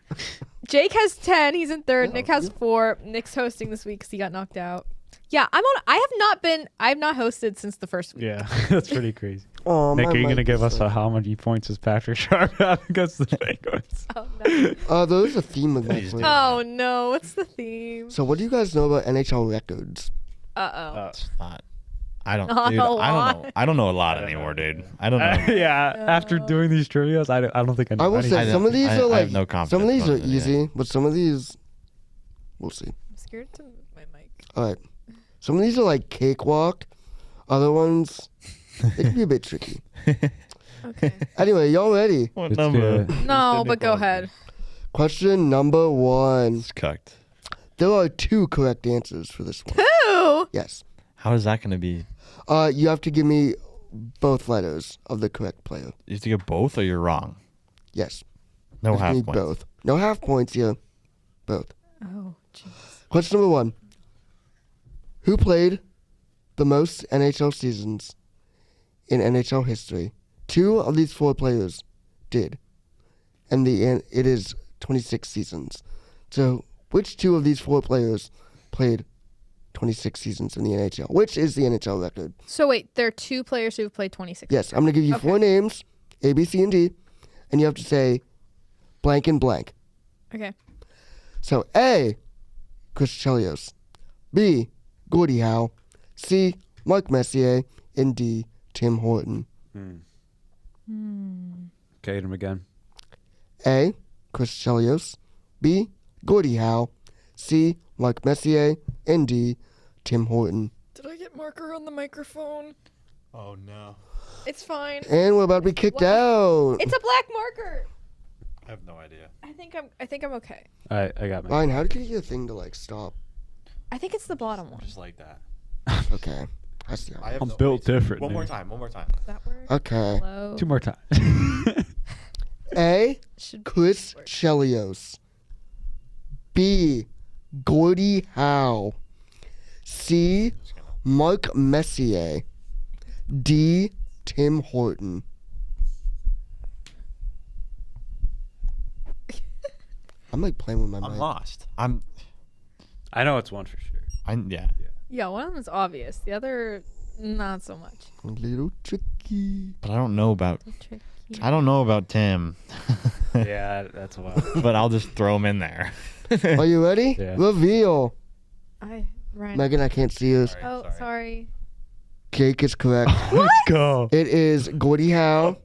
Jake has 10. He's in third. Yeah, Nick has yeah. 4. Nick's hosting this week because he got knocked out. Yeah, I'm on. I have not hosted since the first week. Yeah, that's pretty crazy. Oh, Nick, my are you mic gonna give is us like- how many points does Patrick Sharp have against the Penguins? Oh no. There's a theme of my Please quiz. do. Oh no. What's the theme? So what do you guys know about NHL records? Uh It's not. I don't. Not Dude, a I don't lot. know. I don't know a lot anymore, dude. I don't know. Yeah, after doing these trivias, I don't think I know I will anything. say some of these I are like have no confidence some of these are on it, yeah. easy, but some of these we'll see. I'm scared to move my mic. All right, some of these are like cakewalk. Other ones they can be a bit tricky. Okay. Anyway, y'all ready? What Let's number? do it. No, but go ahead. Question number 1. It's cooked. There are 2 correct answers for this one. Ooh. Yes. How is that going to be? You have to give me both letters of the correct player. You have to get both, or you're wrong. Yes. No You have to half give me points. both. No half points here. Both. Oh, jeez. Question number 1. Who played the most NHL seasons in NHL history? 2 of these 4 players did. And it is 26 seasons. So, which 2 of these 4 players played 26 seasons in the NHL? Which is the NHL record? So wait, there are 2 players who've played 26. Yes, I'm going to give you Okay. 4 names. A, B, C, and D, and you have to say blank and blank. Okay. So A, Chris Chelios. B, Gordie Howe. C, Mark Messier. And D, Tim Horton. Okay, hit him again. A, Chris Chelios. B, Gordie Howe. C, Mark Messier. And D, Tim Horton. Did I get marker on the microphone? Oh no. It's fine. And we're about to be kicked out. It's a black marker. I have no idea. I think I'm okay. I got my. Ryan, how did you get your thing to stop? I think it's the bottom one. Just like that. Okay. I see. How. I'm built different. One more man. time. One more time. Does that work? Okay. Hello. 2 more times. A, Should Chris Chelios. B, Gordie Howe. C, Mark Messier. D, Tim Horton. I'm playing with my I'm mind. lost. I know it's one for sure. Yeah. Yeah, one of them is obvious. The other, not so much. A little tricky. But I don't know about. Tricky. I don't know about Tim. Yeah, that's wild. But I'll just throw him in there. Are you ready? Yeah. Reveal. Ryan. Megan, I can't see you. Oh, sorry. Jake is correct. Let's go. It is Gordie Howe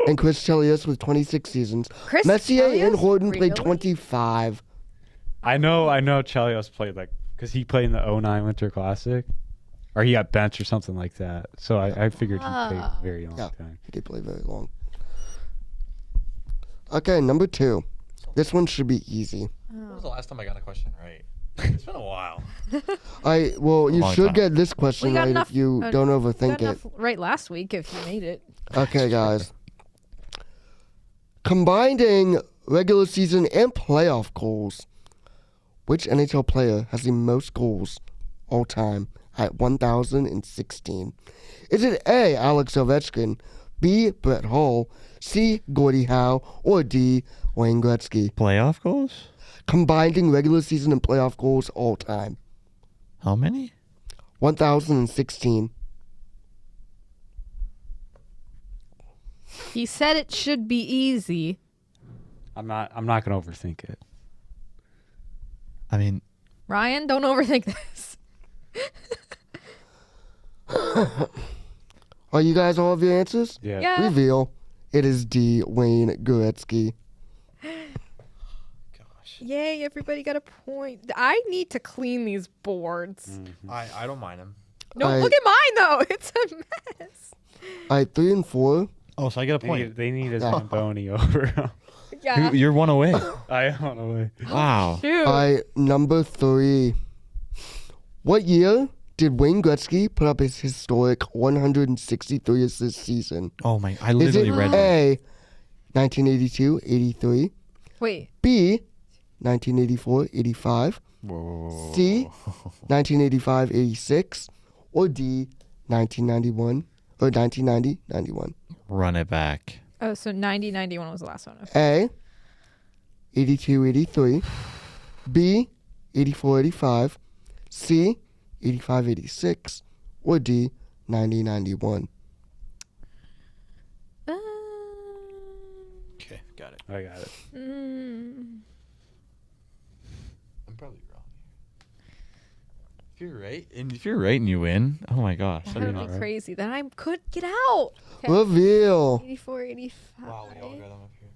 and Chris Chelios with 26 seasons. Chris Messier and Chelios? Horton played Really? 25. I know Chelios played because he played in the 09 Winter Classic, or he got benched or something like that. So I figured he played a very long Yeah, time. he did play very long. Okay, number 2. This one should be easy. When was the last time I got a question right? It's been a while. You Long should time. get this question We got right enough- if you don't Got overthink it. enough right last week if you made it. Okay, guys. Combining regular season and playoff goals, which NHL player has the most goals all time at 1,016? Is it A, Alex Ovechkin, B, Brett Hull, C, Gordie Howe, or D, Wayne Gretzky? Playoff goals? Combining regular season and playoff goals all time. How many? 1,016. He said it should be easy. I'm not gonna overthink it. I mean, Ryan, don't overthink this. Are you guys all of your answers? Yeah. Yeah. Reveal. It is D, Wayne Gretzky. gosh. Yay, everybody got a point. I need to clean these boards. I don't mind him. No, I- look at mine though. It's a mess. All right, 3 and 4. Oh, so I get a point. They need a Zamboni over him. Yeah. You're one away. I don't know. Wow. Shoot. All right, number 3. What year did Wayne Gretzky put up his historic 163 assist season? Oh my! I Is literally it read that. A, 1982-83, Wait. B, 1984-85, Whoa. C, 1985-86, or D, 1991 or 1990-91? Run it back. Oh, so 90-91 was the last one. Okay. A, 82-83, B, 84-85, C, 85-86, or D, 90-91. Okay, got it. I got it. I'm probably wrong. If you're right and you win, oh my gosh. That That'd would be be alright. crazy. Then I could get out. Okay. Reveal. 84, 85. Wow, we all got them up here.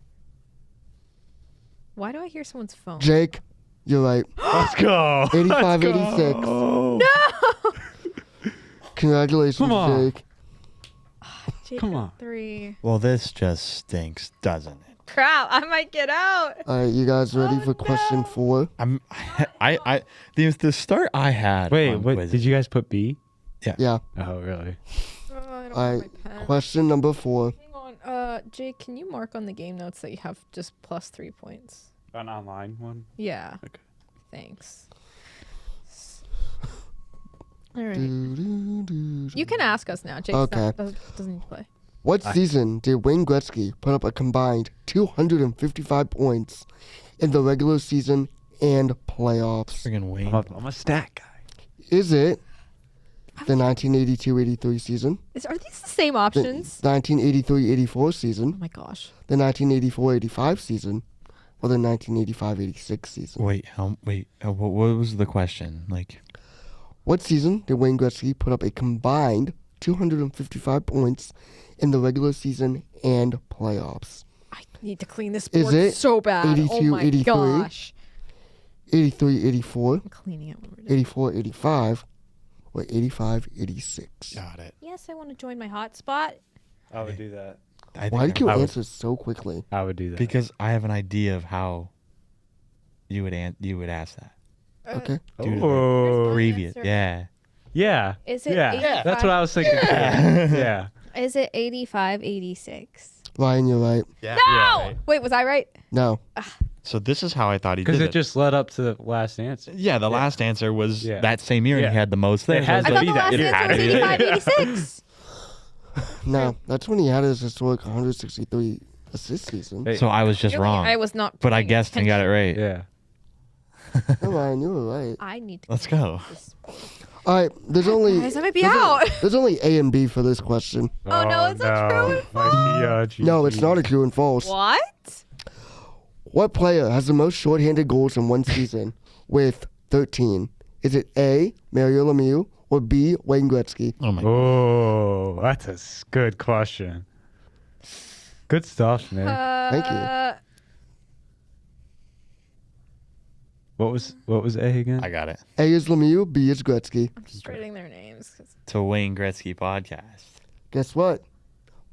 Why do I hear someone's phone? Jake, you're right. Let's go. 85-86. Oh. Congratulations, Come on. Jake. Jake Come got on. 3. Well, this just stinks, doesn't it? Crap, I might get out. All right, you guys ready for question no. 4? The start I had. Wait, on what? quizzes- Did you guys put B? Yeah. Oh, really? Oh, I don't All have right, my pen. question number 4. Hang on. Jake, can you mark on the game notes that you have just plus 3 points? An online one. Yeah. Okay. Thanks. All right. You can ask us now. Jake Okay. doesn't need to play. What season did Wayne Gretzky put up a combined 255 points in the regular season and playoffs? Friggin' Wayne. I'm a stat guy. Is it The 1982-83 season. Are these the same The options? 1983-84 Oh season. my gosh. The 1984-85 season. Or the 1985-86 season. Wait, what was the question? Like, What season did Wayne Gretzky put up a combined 255 points in the regular season and playoffs? I need to clean this Is board it so bad. 82, oh my 83? gosh. 83-84, I'm cleaning it. When we're done. 84-85, or 85-86? got it. Yes, I want to join my hotspot. I would do that. Why did you I would- answer so quickly? I would do that. Because I have an idea of how you would ask that. Okay. Due to Oh. the previous, answer. yeah. Yeah. Is it Yeah. 85? That's what I was thinking. too. Yeah. Is it 85, 86? Ryan, you're right. Yeah. No! right. Wait, was I right? No. So this is how I thought he did Because it. it just led up to the last answer. Yeah, the last answer was Yeah. that same year, and Yeah. he had the most things. It had I to thought be the that. last It answer had was to be that. 85, 86. No. That's when he had his historic 163 assist season. Hey, So I was just Really? wrong. I was not. But I paying guessed and got it right. Yeah. No, Ryan, you were right. I need to. Let's go. All right. There's only Guys, I might be there's out. there's only A and B for this question. Oh, no, it's a true and false. No, it's not a true and false. What? What player has the most shorthanded goals in one season with 13? Is it A, Mario Lemieux, or B, Wayne Gretzky? Oh my. Oh, that's a good question. Good stuff, man. Thank you. What was A again? I got it. A is Lemieux, B is Gretzky. I'm just writing their names. 'Cause- To Wayne Gretzky podcast. Guess what?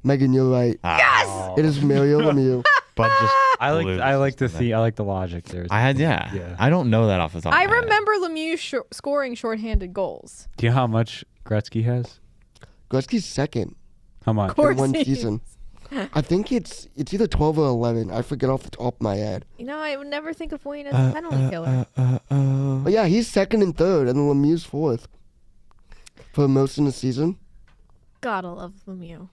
Megan, you're right. Yes. It is Mario Lemieux. But just I like blew I like the system there. I like the logic there. I had yeah. Yeah. I don't know that off the top. I of my head. remember Lemieux scoring shorthanded goals. Do you know how much Gretzky has? Gretzky's second How much? Of course in one he is. season. I think it's either 12 or 11. I forget off the top of my head. You know, I would never think of Wayne as a penalty killer. But yeah, he's second and third, and Lemieux's fourth for most in the season. Gotta love Lemieux.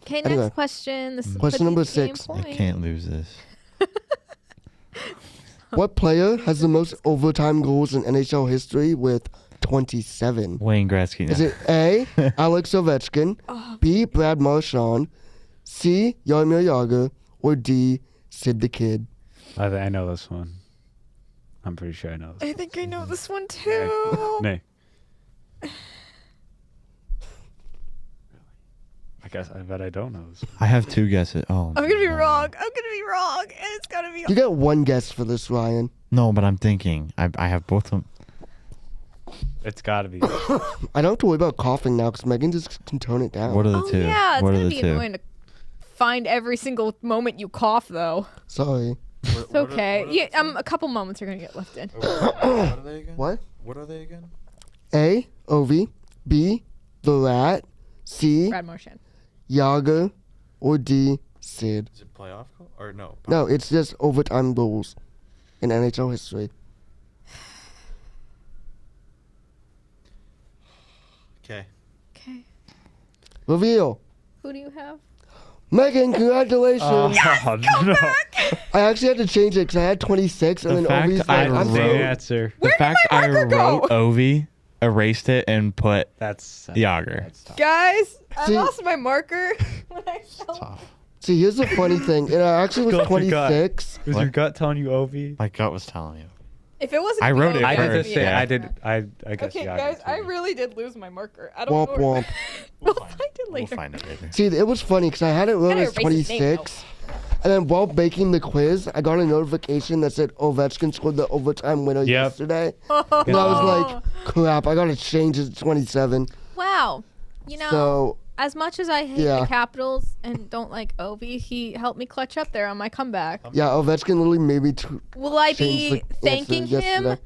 Okay, Anyway, next question. This is question number the game 6. I point. can't lose this. What player has the most overtime goals in NHL history with 27? Wayne Gretzky. Is it A, Alex Ovechkin, B, Brad Marchand, C, Jaromir Jagr, or D, Sid the Kid? I know this one. I'm pretty sure I know this. I think I know this one too. Nay. I bet I don't know this one. I have two guesses. Oh. I'm gonna be no. wrong. I'm gonna be wrong, and it's gonna be. You get one guess for this, Ryan. No, but I'm thinking. I have both of them. It's got to be. I don't have to worry about coughing now because Megan just can tone it down. What are the Oh two? yeah, it's what are gonna the be two? annoying to find every single moment you cough, though. Sorry. It's okay. A couple moments are gonna get left in. What are they again? What? What are they again? A, Ovi, B, the Rat, C, Brad Marchand. Jagr, or D, Sid? Is it playoff or no? No, it's just overtime goals in NHL history. Okay. Okay. Reveal. Who do you have? Megan, congratulations. Oh, no. I actually had to change it because I had 26 and The then fact Ovi's I like, I'm Same wrote- so... answer. The fact I marker go? wrote Ovi, erased it, and put That's Jagr. That's tough. Guys, I See- lost my marker when I fell. Tough. See, here's the funny thing. It actually was Go with your gut. 26. Was What? your gut telling you Ovi? My gut was telling you. If it wasn't, I wrote it I did the first, same. yeah. I did. I guess. Okay, yeah, guys, did I too. really did lose my marker. I don't Womp know. womp. We'll find it later. We'll find it later. See, it was funny because I had it wrote Gotta as erase his name, 26. And then while making the quiz, I got a notification that said Ovechkin scored the overtime winner Yep. yesterday. And I was like, crap, I got to change it to 27. Wow. You know, So, as much as I hate Yeah. the Capitals and don't like Ovi, he helped me clutch up there on my comeback. yeah, Ovechkin literally made me Will I change be the thanking answer him? yesterday.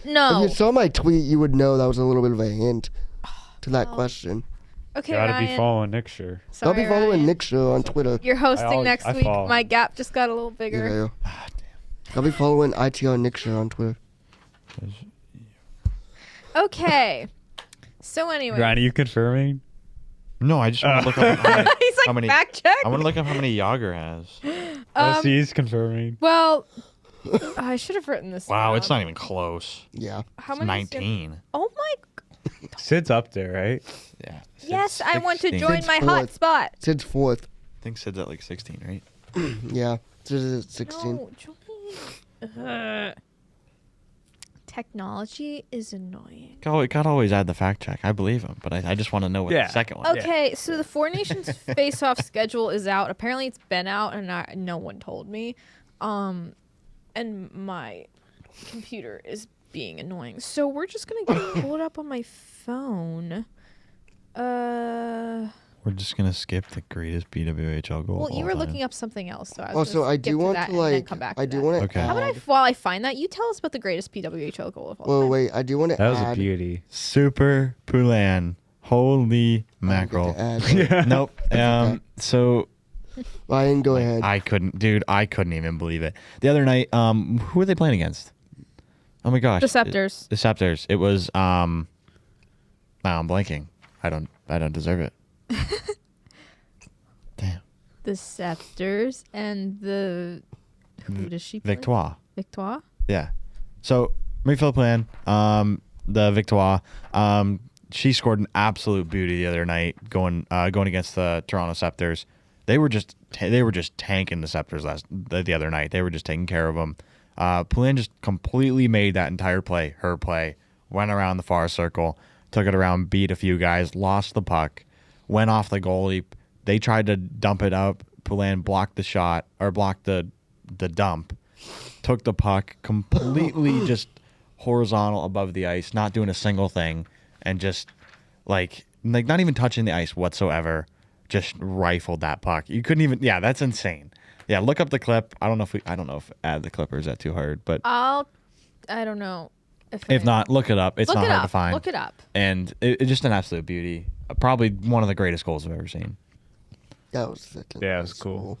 No. If you saw my tweet, you would know that was a little bit of a hint to that Oh. question. Okay, Gotta Ryan. be following Nick sure. Sorry, I'll be following Ryan. Nick Show on Twitter. You're hosting next I week. follow. My gap just got a little bigger. Yeah. I'll be following IT on Nick Show on Twitter. Okay. So anyway, Ryan, are you confirming? No, I just want to look up how many, he's like how many- fact check. I want to look up how many Jagr has. Oh, see, he's confirming. Well, I should have written this. Wow, down. it's not even close. Yeah. How It's many? 19. Oh my! Sid's up there, right? Yeah. Yes, I want to 16. join Sid's my fourth. hotspot. Sid's fourth. I think Sid's at like 16, right? Yeah. Sid is at 16. No, join. Technology is annoying. Gotta always add the fact check. I believe him, but I just want to know what Yeah. the second one. Okay, so the Four Nations face-off schedule is out. Apparently, it's been out, and no one told me. And my computer is being annoying. So we're just gonna pull it up on my phone. We're just gonna skip the greatest BWHL goal. Well, of you all were time. looking up something else, so I was Also, gonna I skip do want that to and then like. come back I to do that. want to Okay. add. How about while I find that, you tell us about the greatest PWHL goal of all Well, time. wait. I do want to That was a add. beauty. Super Poulan. Holy mackerel. Yeah. Nope. So Ryan, go ahead. I couldn't even believe it. The other night, who were they playing against? Oh my gosh. The Scepters. The Scepters. It was now I'm blanking. I don't deserve it. Damn. The Scepters and the who does she play? Victoire. Victoire. Yeah. So Marie-Philip Plan, the Victoire, she scored an absolute beauty the other night going against the Toronto Scepters. They were just tanking the Scepters the other night. They were just taking care of them. Poulin just completely made that entire play her play. Went around the far circle, took it around, beat a few guys, lost the puck, went off the goalie. They tried to dump it up. Poulin blocked the shot or blocked the dump. Took the puck completely just horizontal above the ice, not doing a single thing, and just like not even touching the ice whatsoever. Just rifled that puck. You couldn't even. Yeah, that's insane. Yeah, look up the clip. I don't know if add the clip or is that too hard, but I don't know. if not, look it up. It's look not it hard up. to find. Look it up. And it's just an absolute beauty. Probably one of the greatest goals I've ever seen. That was second. Yeah, it was cool.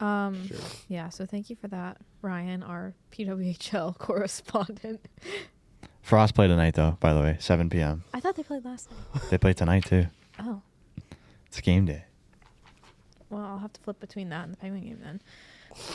Yeah, so thank you for that, Ryan, our PWHL correspondent. Frost played tonight though, by the way, 7 p.m. I thought they played last night. They play tonight too. Oh. It's game day. Well, I'll have to flip between that and the Penguin game then.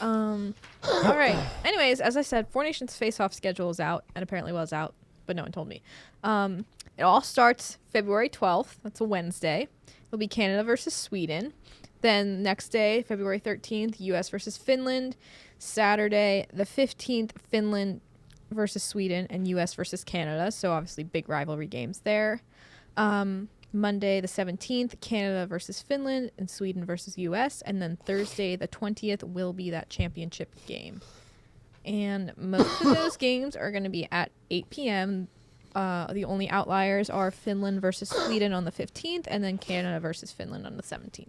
All right. Anyways, as I said, Four Nations face-off schedule is out, and apparently was out, but no one told me. It all starts February 12th. That's a Wednesday. It'll be Canada versus Sweden. Then next day, February 13th, U.S. versus Finland. Saturday, the 15th, Finland versus Sweden and U.S. versus Canada. So obviously big rivalry games there. Monday the 17th, Canada versus Finland and Sweden versus US. And then Thursday the 20th will be that championship game. And most of those games are going to be at 8 p.m. The only outliers are Finland versus Sweden on the 15th and then Canada versus Finland on the 17th.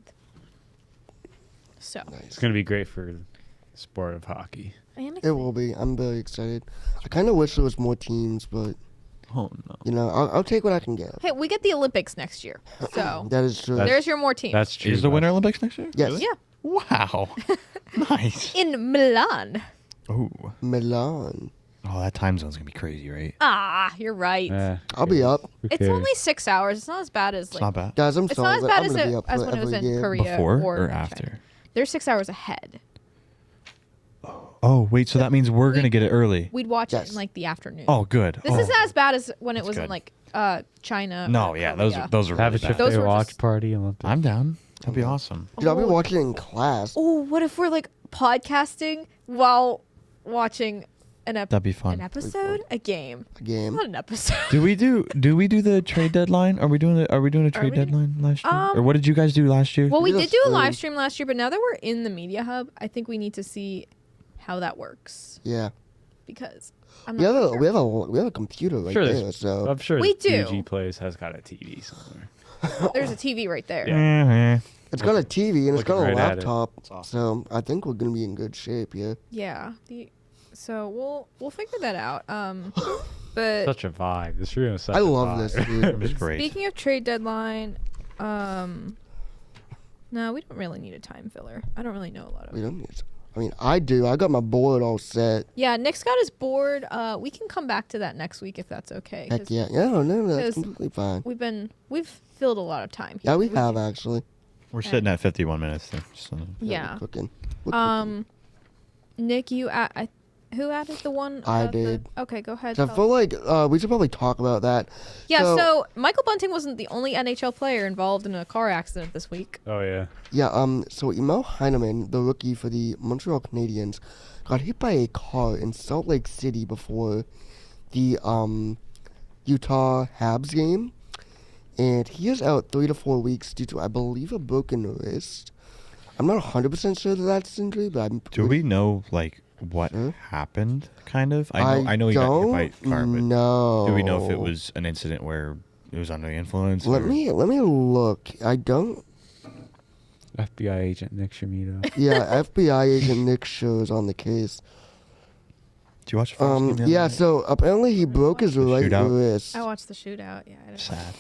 So It's going to be great for the sport of hockey. I am It excited. will be. I'm very excited. I kind of wish there was more teams, but Oh no. you know, I'll take what I can get. Hey, we get the Olympics next year. So That is true. That's- there's your more teams. That's true. Is the Winter Olympics next year? Yes. Yeah. Wow. Nice. In Milan. Ooh. Milan. Oh, that time zone's gonna be crazy, right? Ah, you're right. I'll be up. Who It's cares? only 6 hours. It's not as bad as It's like not bad. Guys, I'm it's sorry, not as but bad I'm as, gonna be it, up as for when it was every in game. Korea Before or China. after? They're 6 hours ahead. Oh, wait, so that means we're We- gonna get it early. We'd watch it Yes. in like the afternoon. Oh, good. This oh. isn't as bad as when it That's was in good. like China. No, or yeah, Korea. those are Have really a shift bad. Those day were watch just- party. Olympics. I'm down. That'd be awesome. Dude, I'll be watching it in class. Oh, what if we're like podcasting while watching That'd be fun. an episode, a game, A game. not an episode. Do we do the trade deadline? Are we doing a trade we doing- deadline last year? Or what did you guys do last year? Well, we Yes, did do a um, live stream last year, but now that we're in the media hub, I think we need to see how that works Yeah. because I'm We not have a sure. we have a computer right Sure, there, there's- so I'm sure We do. UG Plays has got a TV somewhere. There's a TV right there. Yeah. it's got a TV and it's Looking got a right at it. laptop. That's awesome. So I think we're gonna be in good shape. Yeah. Yeah. So we'll figure that out. But Such a vibe. This room is such I a love vibe. this, It dude. was great. speaking of trade deadline, no, we don't really need a time filler. I don't really know a lot of We it. don't need. I mean, I do. I got my board all set. Yeah, Nick's got his board. We can come back to that next week if that's okay. Heck yeah. Yeah, no, that's 'cause completely fine. We've filled a lot of time here. Yeah, we have actually. We're sitting at 51 minutes. So. Yeah. We're cooking. Nick, you Who added the one? I about the- did. Okay, go ahead. So I tell feel us. like we should probably talk about that. Yeah, so Michael Bunting wasn't the only NHL player involved in a car accident this week. Oh yeah. Yeah, so Emil Heineman, the rookie for the Montreal Canadiens, got hit by a car in Salt Lake City before the Utah Habs game, and he is out 3 to 4 weeks due to, I believe, a broken wrist. I'm not 100% sure that that's injury, but I'm Do we know like what Sure. happened? Kind of. I know he got hit by a car, but no. do we know if it was an incident where it was under the influence? Let or- me look. I don't. FBI agent Nick Shamito. Yeah, FBI agent Nick Show is on the case. Did you watch the Forest game the other Yeah. night? So apparently he broke his right shootout? wrist. I watched the shootout. Yeah. I didn't- Sad.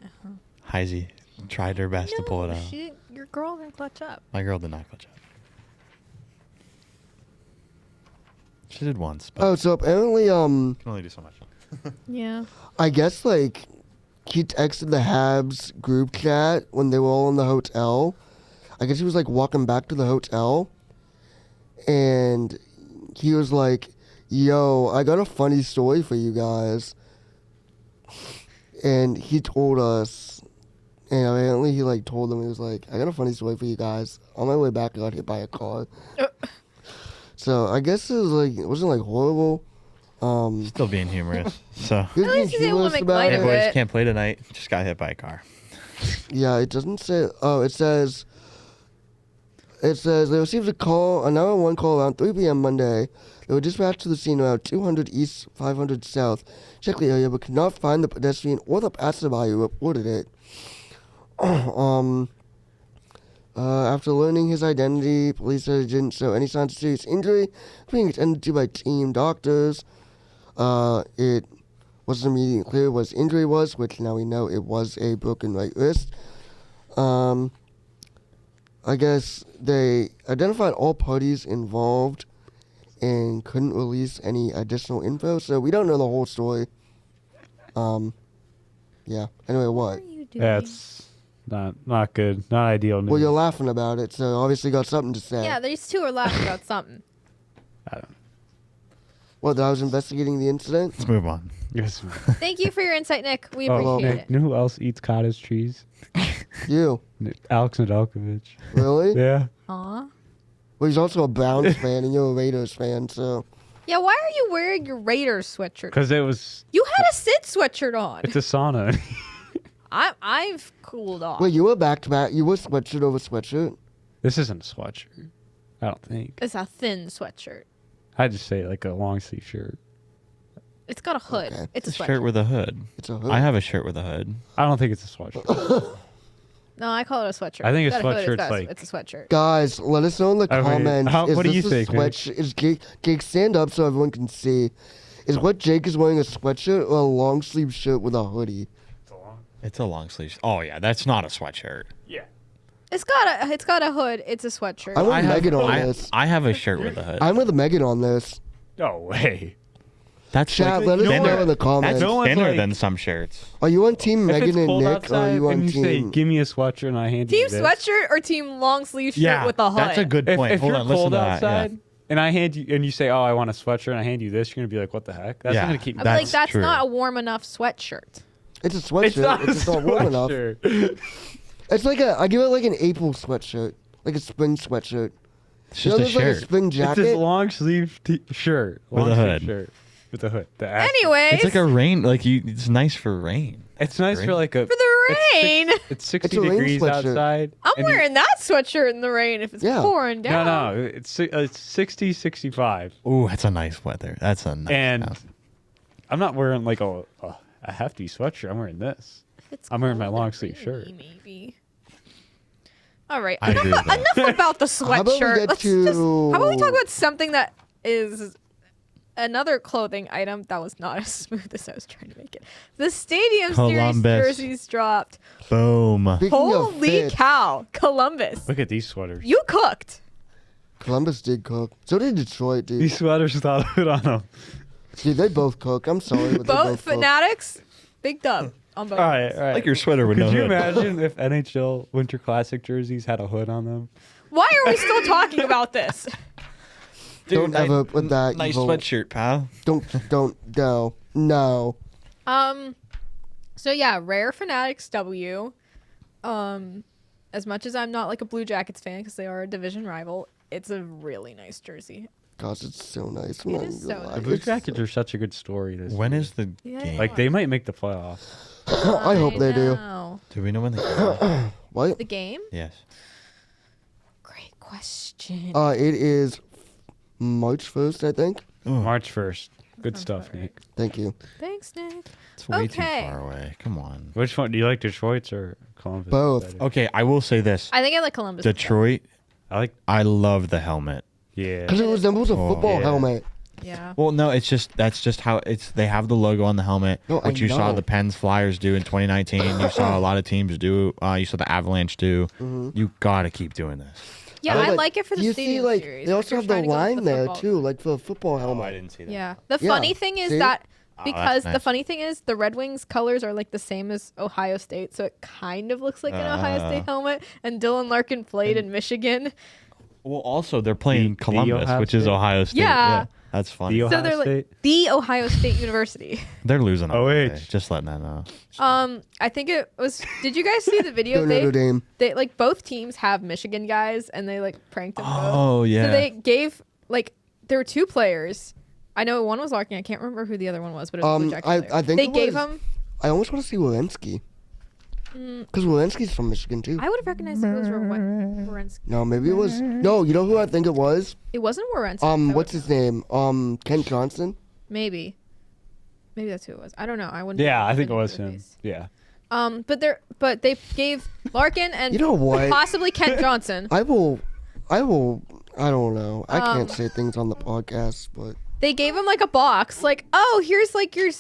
Uh-huh. Heisey tried her best to pull it No, out. your girl can clutch up. My girl did not clutch up. She did once, but Oh, so apparently can only do so much. Yeah. I guess like he texted the Habs group chat when they were all in the hotel. I guess he was like walking back to the hotel, and he was like, "Yo, I got a funny story for you guys." And he told us, and apparently he like told them, he was like, "I got a funny story for you guys. On my way back, I got hit by a car." So I guess it wasn't like horrible. Still being humorous. So He was At being least he's able to humorous make about light hey of it. boys, it. can't play tonight. Just got hit by a car. Yeah, it doesn't say. Oh, it says. It says they received a 911 call around 3 p.m. Monday. They were dispatched to the scene around 200 East, 500 South. Checked the area, but could not find the pedestrian or the passerby who reported it. After learning his identity, police said it didn't show any signs of serious injury. Being attended to by team doctors. It wasn't immediately clear what his injury was, which now we know it was a broken right wrist. I guess they identified all parties involved and couldn't release any additional info, so we don't know the whole story. Yeah. Anyway, What what? are you doing? That's not good. Not ideal news. Well, you're laughing about it, so obviously you got something to say. Yeah, these two are laughing about something. I don't. Well, that I was investigating the incident. Let's move on. Yes. Thank you for your insight, Nick. We Oh, appreciate Nick, it. you know who else eats cottage cheese? You. Alex Nedeljkovic. Really? Yeah. Aw. Well, he's also a Browns fan, and you're a Raiders fan, so. Yeah, why are you wearing your Raiders sweatshirt? Because it was. You had a Sid sweatshirt on. It's a sauna. I've cooled off. Wait, you were back-to-back. You were sweatshirt over sweatshirt? This isn't a sweatshirt. I don't think. It's a thin sweatshirt. I just say like a long sleeve shirt. It's got a hood. Okay. It's a It's a sweatshirt. shirt with a hood. It's a hood. I have a shirt with a hood. I don't think it's a sweatshirt. No, I call it a sweatshirt. I think It's a got hood, sweatshirt's got like- it's a sweatshirt. Guys, let us know in the Okay, comments. what do this you a think, Nick? Is Jake, stand up so everyone can see. Is what Jake is wearing a sweatshirt or a long sleeve shirt with a hoodie? It's a long sleeve. Oh yeah, that's not a sweatshirt. Yeah. It's got a hood. It's a sweatshirt. I'm with Megan on I, this. I have a shirt with a hood. I'm with Megan on this. No way. That's Chat, like let us thinner. know in the comments. That's No one's thinner like- than some shirts. Are you on team If Megan it's and cold Nick, or outside are you on and you say, team? "Give me a sweatshirt," and I hand you Team this. sweatshirt or team long sleeve shirt with a hood? That's a good point. If Hold you're on, listen cold to that. outside and I hand you and you say, "Oh, I want a sweatshirt," and I hand you this, you're gonna be like, "What the heck?" That's Yeah. not gonna keep. I'd be like, That's that's true. not a warm enough sweatshirt. It's a sweatshirt. It's not a just not warm enough. sweatshirt. It's like I give it like an April sweatshirt, like a spring sweatshirt. It's You know, just a there's like a shirt. spring It's jacket. this long sleeve shirt With a long sleeve hood. shirt with a hood. The ass- Anyways, It's like a rain. Like you. It's nice for rain. It's nice Rain? for like a. for the rain, It's 60 It's a rain degrees sweatshirt. outside. I'm and you- wearing that sweatshirt in the rain if it's Yeah. pouring down. No, it's 60, 65. Ooh, that's a nice weather. That's a nice. And house. I'm not wearing like a hefty sweatshirt. I'm wearing this. If it's I'm wearing my cold long and sleeve rainy, shirt. Maybe. All right. I agree with that. Enough about the How about we sweatshirt. get How about we talk to- about something that is another clothing item that was not as smooth as I was trying to make it. The Stadium Series Columbus. jerseys dropped. Boom. Speaking of Holy fit, cow, Columbus! Look at these sweaters. You cooked. Columbus did cook. So did Detroit, dude. These sweaters without a hood on them. Dude, they both cook. I'm sorry, but they Both both cook. fanatics. Big dub on both. All right, all right. Like your sweater with Could no you hood. imagine if NHL Winter Classic jerseys had a hood on them? Why are we still talking about this? Don't ever put that. Nice evil- sweatshirt, pal. Don't. No. So yeah, Rare Fanatics W. As much as I'm not like a Blue Jackets fan because they are a division rival, it's a really nice jersey. Gosh, it's so nice. It is so The nice. Blue Jackets are such a good story. This When year. is the Yeah, game? Like they might make the playoffs. I hope they do. know. Do we know when the game is? What? The game? Yes. Great question. It is March 1st, I think. March 1st. Good sounds stuff, about right. Nick. Thank you. Thanks, Nick. It's way Okay. too far away. Come on. Which one do you like, Detroit's or Columbus? Both. better? Okay, I will say this. I think I like Columbus. Detroit, I like. I love the helmet. Yeah. Because it resembles a Oh, football yeah. helmet. Yeah. Well, no, that's just how it's. They have the logo on the helmet, No, I which you saw know. the Pens Flyers do in 2019. You saw a lot of teams do. You saw the Avalanche do. You gotta keep doing this. Yeah, No, I but like it for the you stadium see, like, series. they like also they're have the trying to go with line the there football. too, like for a football helmet. didn't see that. Yeah. The Yeah, funny thing is see? that Oh, because that's the nice. funny thing is the Red Wings colors are like the same as Ohio State, so it kind of looks like an Ohio State helmet. And Dylan Larkin played in Michigan. Well, also they're playing The Columbus, Ohio which is State? Ohio State. Yeah. That's funny. The So Ohio they're like State? the Ohio State University. They're losing on OH. Monday. Just letting that know. I think it was. Did you guys see the video? Go Notre Dame. They like both teams have Michigan guys, and they like pranked them both. Oh yeah. So they gave like there were two players. I know one was Larkin. I can't remember who the other one was, but it was a Blue Jackets player. I think they it gave was- him. I almost want to see Walensky. Because Walensky's from Michigan too. I would have recognized if it was Werenski. No, maybe it was. No, you know who I think it was? It wasn't Werenski. What's his name? Kent Johnson. Maybe that's who it was. I don't know. I wouldn't. Yeah, I think it couldn't was put a him. face. Yeah. But they gave Larkin and You know what? possibly Kent Johnson. I will. I don't know. I can't say things on the podcast, but They gave him like a box, like, oh, here's like your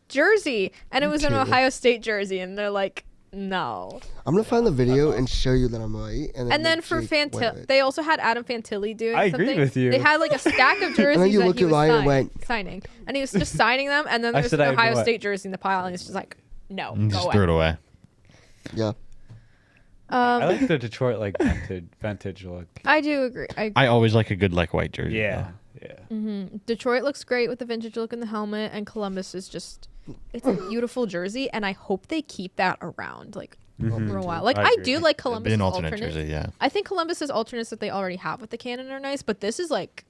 jersey, and it was an too. Ohio State jersey, and they're like, no. I'm gonna find the video and show you that I'm right. And then make for Jake wear Fantilli, it. they also had Adam Fantilli doing I something. agree with you. They had like a stack of jerseys you that look he at was Ryan and went- signing, and he was just signing them, and then I there's said the I Ohio what? State jersey in the pile, and he's just like, no, And go just away. threw it away. Yeah. I like the Detroit like vintage look. I do agree. I always like a good like white jersey. Yeah. though. Yeah. Detroit looks great with the vintage look in the helmet, and Columbus is just, it's a beautiful jersey, and I hope they keep that around like for a while. Like I I agree. do like Be Columbus an alternate jersey. Yeah. I think Columbus's alternates that they already have with the cannon are nice, but this is like,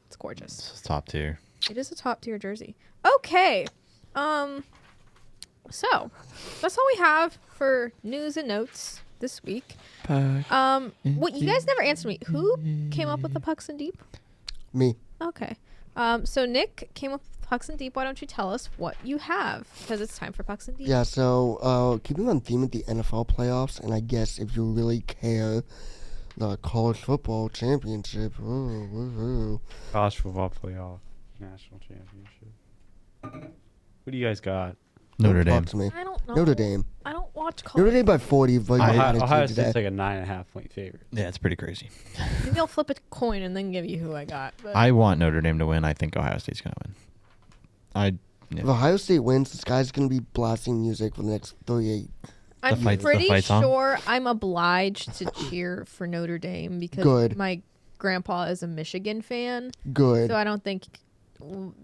it's gorgeous. It's top tier. It is a top tier jersey. Okay. So that's all we have for news and notes this week. What you guys never answered me. Who came up with the Pucks and Deep? Me. Okay. So Nick came up with Pucks and Deep. Why don't you tell us what you have? Because it's time for Pucks and Deep. Yeah. So keeping on theme with the NFL playoffs, and I guess if you really care, the college football championship. Ooh, woohoo. College football playoff national championship. Who do you guys got? Notre Don't Dame. talk to me. I don't know. Notre Dame. I don't watch Notre college. Dame by 40. But Ohio State's like a 9.5 point favorite. Yeah, it's pretty crazy. Maybe I'll flip a coin and then give you who I got. But I want Notre Dame to win. I think Ohio State's gonna win. If Ohio State wins, this guy's gonna be blasting music for the next 38. I'm fight- the pretty fight song? sure I'm obliged to cheer for Notre Dame because Good. my grandpa is a Michigan fan. Good. So I don't think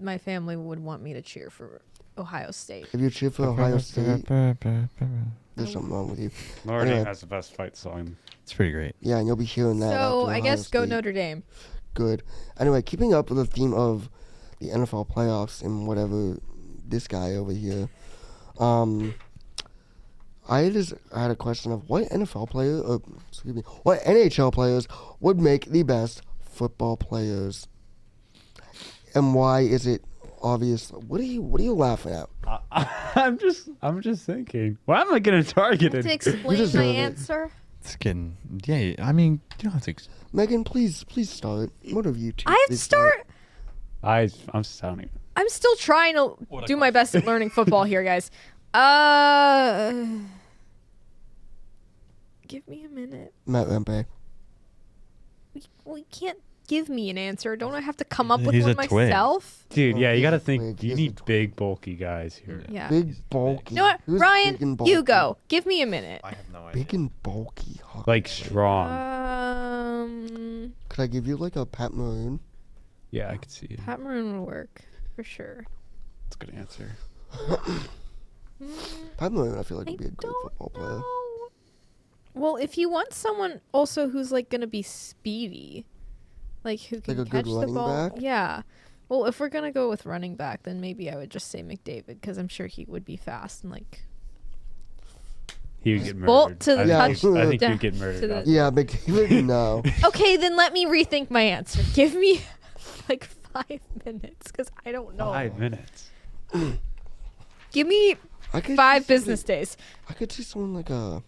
my family would want me to cheer for Ohio State. If you cheer for Ohio State, there's something wrong with you. Notre Dame Anyway. has the best fight song. It's pretty great. Yeah, and you'll be hearing that. So after I Ohio guess go State. Notre Dame. Good. Anyway, keeping up with the theme of the NFL playoffs and whatever this guy over here, I had a question of what NFL player, what NHL players would make the best football players, and why is it obvious? What are you laughing at? I'm just thinking. Why am I getting targeted? To explain deserve my it. answer, It's getting. Yeah. I mean, you don't have to. Megan, please start. What have you two? I have to please start. I'm sounding. I'm still trying to do my best at learning football here, guys. Give me a minute. Matt Rempe. We can't give me an answer. Don't I have to come up with He's one a twig. myself? Dude, yeah, you gotta He's think. big. You He's need a big, bulky guys here. Yeah. Big bulky. You know what, Who's Ryan? big and bulky? You go. Give me a minute. I have no idea. Big and bulky. Huh? Like strong. Could I give you like a Pat Maroon? Yeah, I could see it. Pat Maroon would work for sure. That's a good answer. Pat Maroon, I feel like I would be a great don't football player. know. Well, if you want someone also who's like gonna be speedy, like who can Like a catch good the running ball, back? yeah. Well, if we're gonna go with running back, then maybe I would just say McDavid because I'm sure he would be fast and like. He would get murdered. Bolt to the I think touchdown. he'd get murdered. To the- out Yeah, McDavid, no. Okay, then let me rethink my answer. Give me like 5 minutes because I don't know. 5 minutes. Give me I could 5 see business days. I could see someone like a.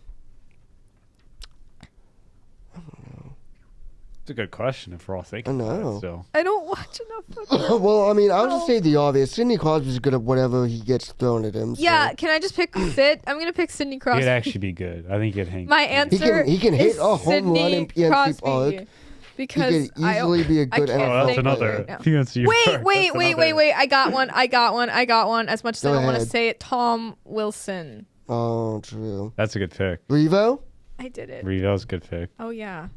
It's a good question if we're all thinking I about know. it. So I don't watch enough football. Well, I mean, I'll just Oh. say the obvious. Sidney Crosby's good at whatever he gets thrown at him. Yeah, can I just pick fit? I'm gonna pick Sidney Crosby. he'd actually be good. I think he'd hang. My answer He can hit is a home run Sidney in PNC Crosby Park. because He could easily be a good can't Oh, NFL that's think another. right now. PNC Wait, Park. wait, That's wait, another- wait, wait! I got one. As much as I Go don't want to ahead. say it, Tom Wilson. Oh, true. That's a good pick. Revo? I did it. Revo's a good pick. Oh yeah.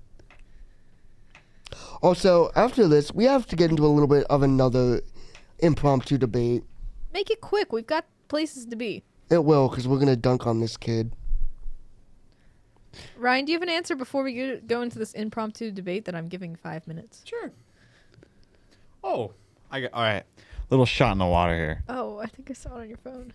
Also, after this, we have to get into a little bit of another impromptu debate. Make it quick. We've got places to be. It will, because we're going to dunk on this kid. Ryan, do you have an answer before we go into this impromptu debate that I'm giving 5 minutes? Sure. Oh, all right. Little shot in the water here. Oh, I think I saw it on your phone.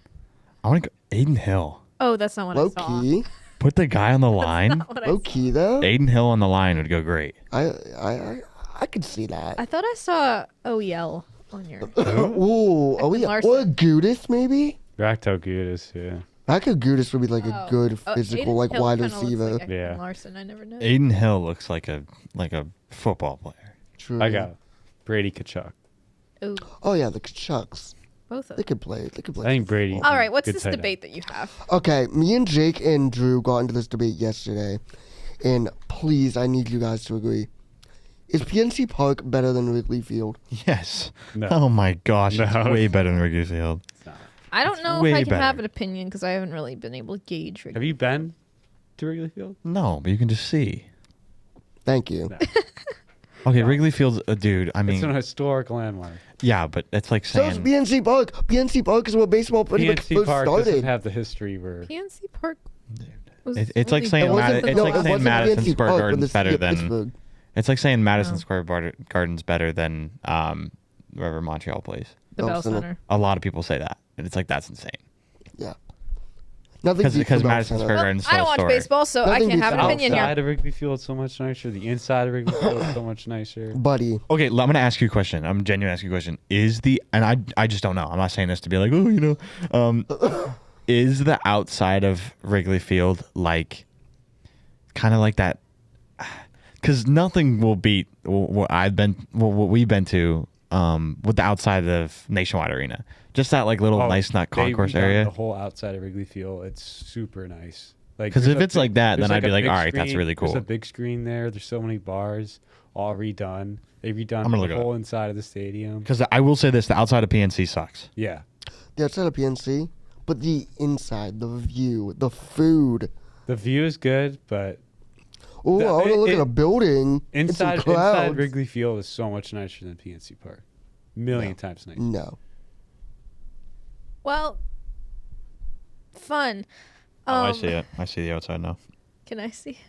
I want to go Aiden Hill. Oh, that's not what Low I saw. Put the guy on the line. Not what I Low saw. key, though. Aiden Hill on the line would go great. I could see that. I thought I saw OEL on your. Ooh, oh yeah. Larson. Or Gudis, maybe? Back to Gudis, yeah. I could Gudis would be like a good Oh, physical, Aiden like Hill wide kinda looks receiver. Like Yeah. Ekman Larson. I never know. Aiden Hill looks like a football player. True. I got Brady Kachuk. Ooh, Oh yeah, the Chucks. both of They them. could play. They could play. I think Brady. All right, what's good this tight end. debate that you have? Okay, me and Jake and Drew got into this debate yesterday, and please, I need you guys to agree. Is PNC Park better than Wrigley Field? Yes. No. Oh my gosh, it's No. way better than Wrigley Field. I don't It's know if way I can have better. an opinion because I haven't really been able to gauge. Have you been to Wrigley Field? No, but you can just see. Thank you. No. Okay, Wrigley Field's a dude. I It's mean, an historic landmark. yeah, but it's like So is saying PNC Park. PNC Park is where baseball pretty much PNC first Park doesn't started. have the history where PNC Park. Was It's like only saying built Mad- in the it's middle like of- saying wasn't Madison PNC Square Park, but Garden's the city better of than- Pittsburgh. it's like saying Madison Oh. Square Garden's better than wherever Montreal plays. the Bell Center. Center. A lot of people say that, and it's like that's insane. Yeah. Nothing beats Because the Bell Madison Center. Square Well, Garden's I so don't watch historic. baseball, so I Nothing can't have beats an the opinion outside here. of Wrigley Field is so much nicer. The inside of Wrigley Field is so much nicer. Buddy. Okay, I'm gonna ask you a question. I'm genuinely asking you a question. I just don't know. I'm not saying this to be like, is the outside of Wrigley Field like kind of like that? Because nothing will beat what we've been to with the outside of Nationwide Arena. Just that like little nice nut they concourse redone area. The whole outside of Wrigley Field, it's super nice. Like, 'Cause there's if a it's like that, there's then I'd a be like, big all right, that's really There's cool. a big screen there. There's so many bars, all redone. They redone I'm gonna look the it up. whole inside of the stadium. Because I will say this: the outside of PNC sucks. Yeah, The outside of PNC, but the inside, the view, the food. the view is good, but Oh, I want to look it- at a building. and some inside clouds. Wrigley Field is so much nicer than PNC Park. Million times nicer. No. Well, fun. I see it. I see the outside now. Can I see?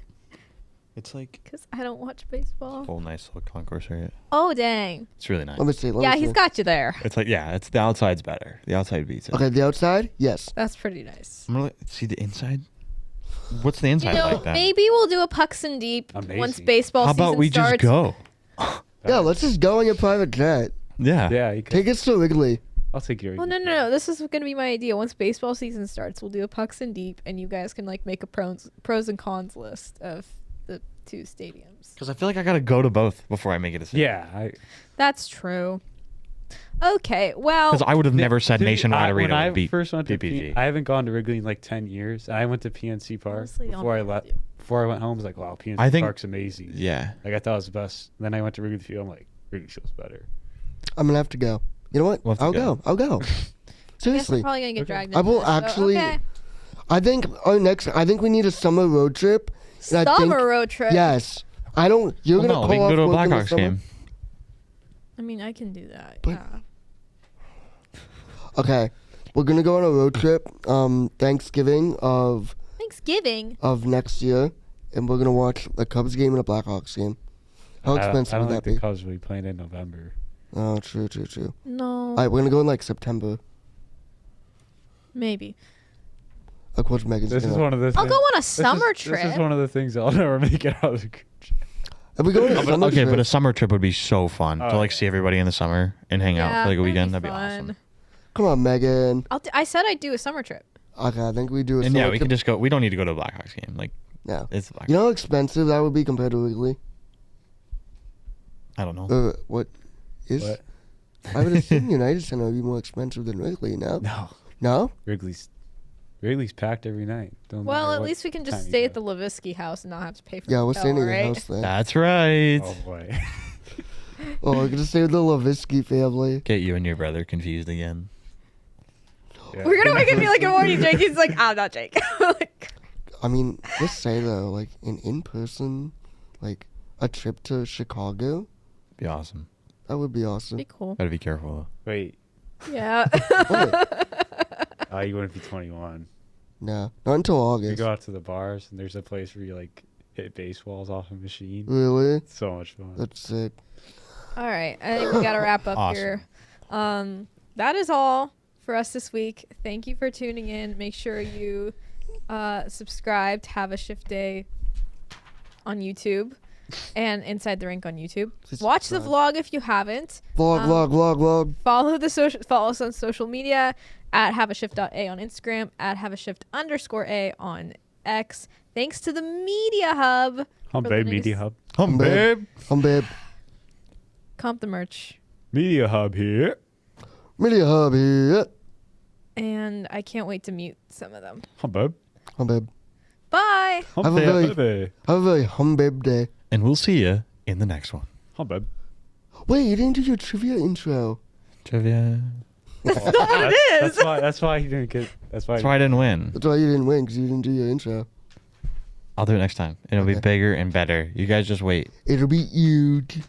It's like Because I don't watch baseball. full nice little concourse area. Oh dang! It's really nice. Let me see. Let Yeah, me he's see. got you there. It's like it's the outside's better. The outside beats it. Okay, the outside? Yes. That's pretty nice. I'm gonna see the inside. What's the You inside know, like then? maybe we'll do a Pucks and Deep once Amazing. baseball How season about we starts. just go? Yeah, let's just go on your private jet. Yeah. Yeah, you could, Take us to Wrigley. I'll take your. Well, no. This is going to be my idea. Once baseball season starts, we'll do a Pucks and Deep, and you guys can like make a pros and cons list of the two stadiums. Because I feel like I gotta go to both before I make a decision. Yeah, That's true. Okay, well, Because I would have never said Dude, Nationwide when Arena I would beat first went to PPG. I haven't gone to Wrigley in like 10 years. I went to PNC Park Honestly, I'll before I agree left. with you. Before I went home, I was like, "Wow, PNC I think- Park's amazing." Yeah. Like I thought it was the best. Then I went to Wrigley Field. I'm like, Wrigley Field's better. I'm going to have to go. You know what? We'll have to I'll go. go. I'll go. I guess I'm Seriously. probably going to get Okay. dragged I into will this, so, actually- okay. I think we need a summer road trip. And I Summer think- road trip. Yes. I don't. You're Well, gonna no, call we can off go to a work in the Blackhawks summer? game. I mean, I can do that. But- Yeah. Okay, we're gonna go on a road trip. Thanksgiving of Thanksgiving. next year, and we're gonna watch a Cubs game and a Blackhawks game. How expensive I don't would think that the be? Cubs will be playing in November. Oh, true. No. All right, we're gonna go in like September. Maybe. Of course, Megan's This is gonna. one of the. I'll things- go on a this summer is, trip. This is one of the things I'll never make it out of the group chat. If we go on a summer Okay, trip, but a summer trip would be so fun to Oh, like yeah. see everybody in the summer and hang out for like a weekend. That'd be awesome. come on, Megan. I said I'd do a summer trip. Okay, I think we do a And summer yeah, we trip. can just go. We don't need to go to a Blackhawks game. Like Yeah. it's the Blackhawks. You know how expensive that would be compared to Wrigley? I don't know. What is? What? I would assume United Center would be more expensive than Wrigley. No. No, No. Wrigley's packed every night. Don't Well, matter at what least we can just time you stay go. at the Levinsky house and not have to pay for Yeah, the we're hotel, staying in right? your house then. That's right. Oh boy. Oh, we're gonna stay with the Levinsky family. Get you and your brother confused again. Yeah. We're gonna make it feel like a morning Jake. He's like, I'm not Jake. Like, I mean, just say though, like an in-person, like a trip to Chicago, Be awesome. that would be awesome. be cool. Gotta be careful Wait. Yeah. What? You wouldn't be 21. No, not until You August. go out to the bars and there's a place where you like hit baseballs off a machine. Really? It's so much fun. That's sick. All right. I think we gotta wrap up Awesome. here. That is all for us this week. Thank you for tuning in. Make sure you subscribe to Have a Shift Day on YouTube and Inside the Rink on YouTube. Please Watch the subscribe. vlog if you haven't. Vlog. Follow us on social media at haveashift.a on Instagram, at haveashift_a on X. Thanks to the Media Hub. Hum for Babe letting us Media Hub. Hum, babe. Babe. Comp the merch. Media Hub here. Media Hub here. And I can't wait to mute some of them. Hum Babe. Babe. Bye. Hum Have a very- Babe. Have a very babe day. And we'll see you in the next one. Hum Babe. Wait, you didn't do your trivia intro. Trivia. That's why he didn't get. That's why. That's why I didn't win. That's why you didn't win, because you didn't do your intro. I'll do it next time. It'll be Okay. bigger and better. You guys just wait. It'll be huge.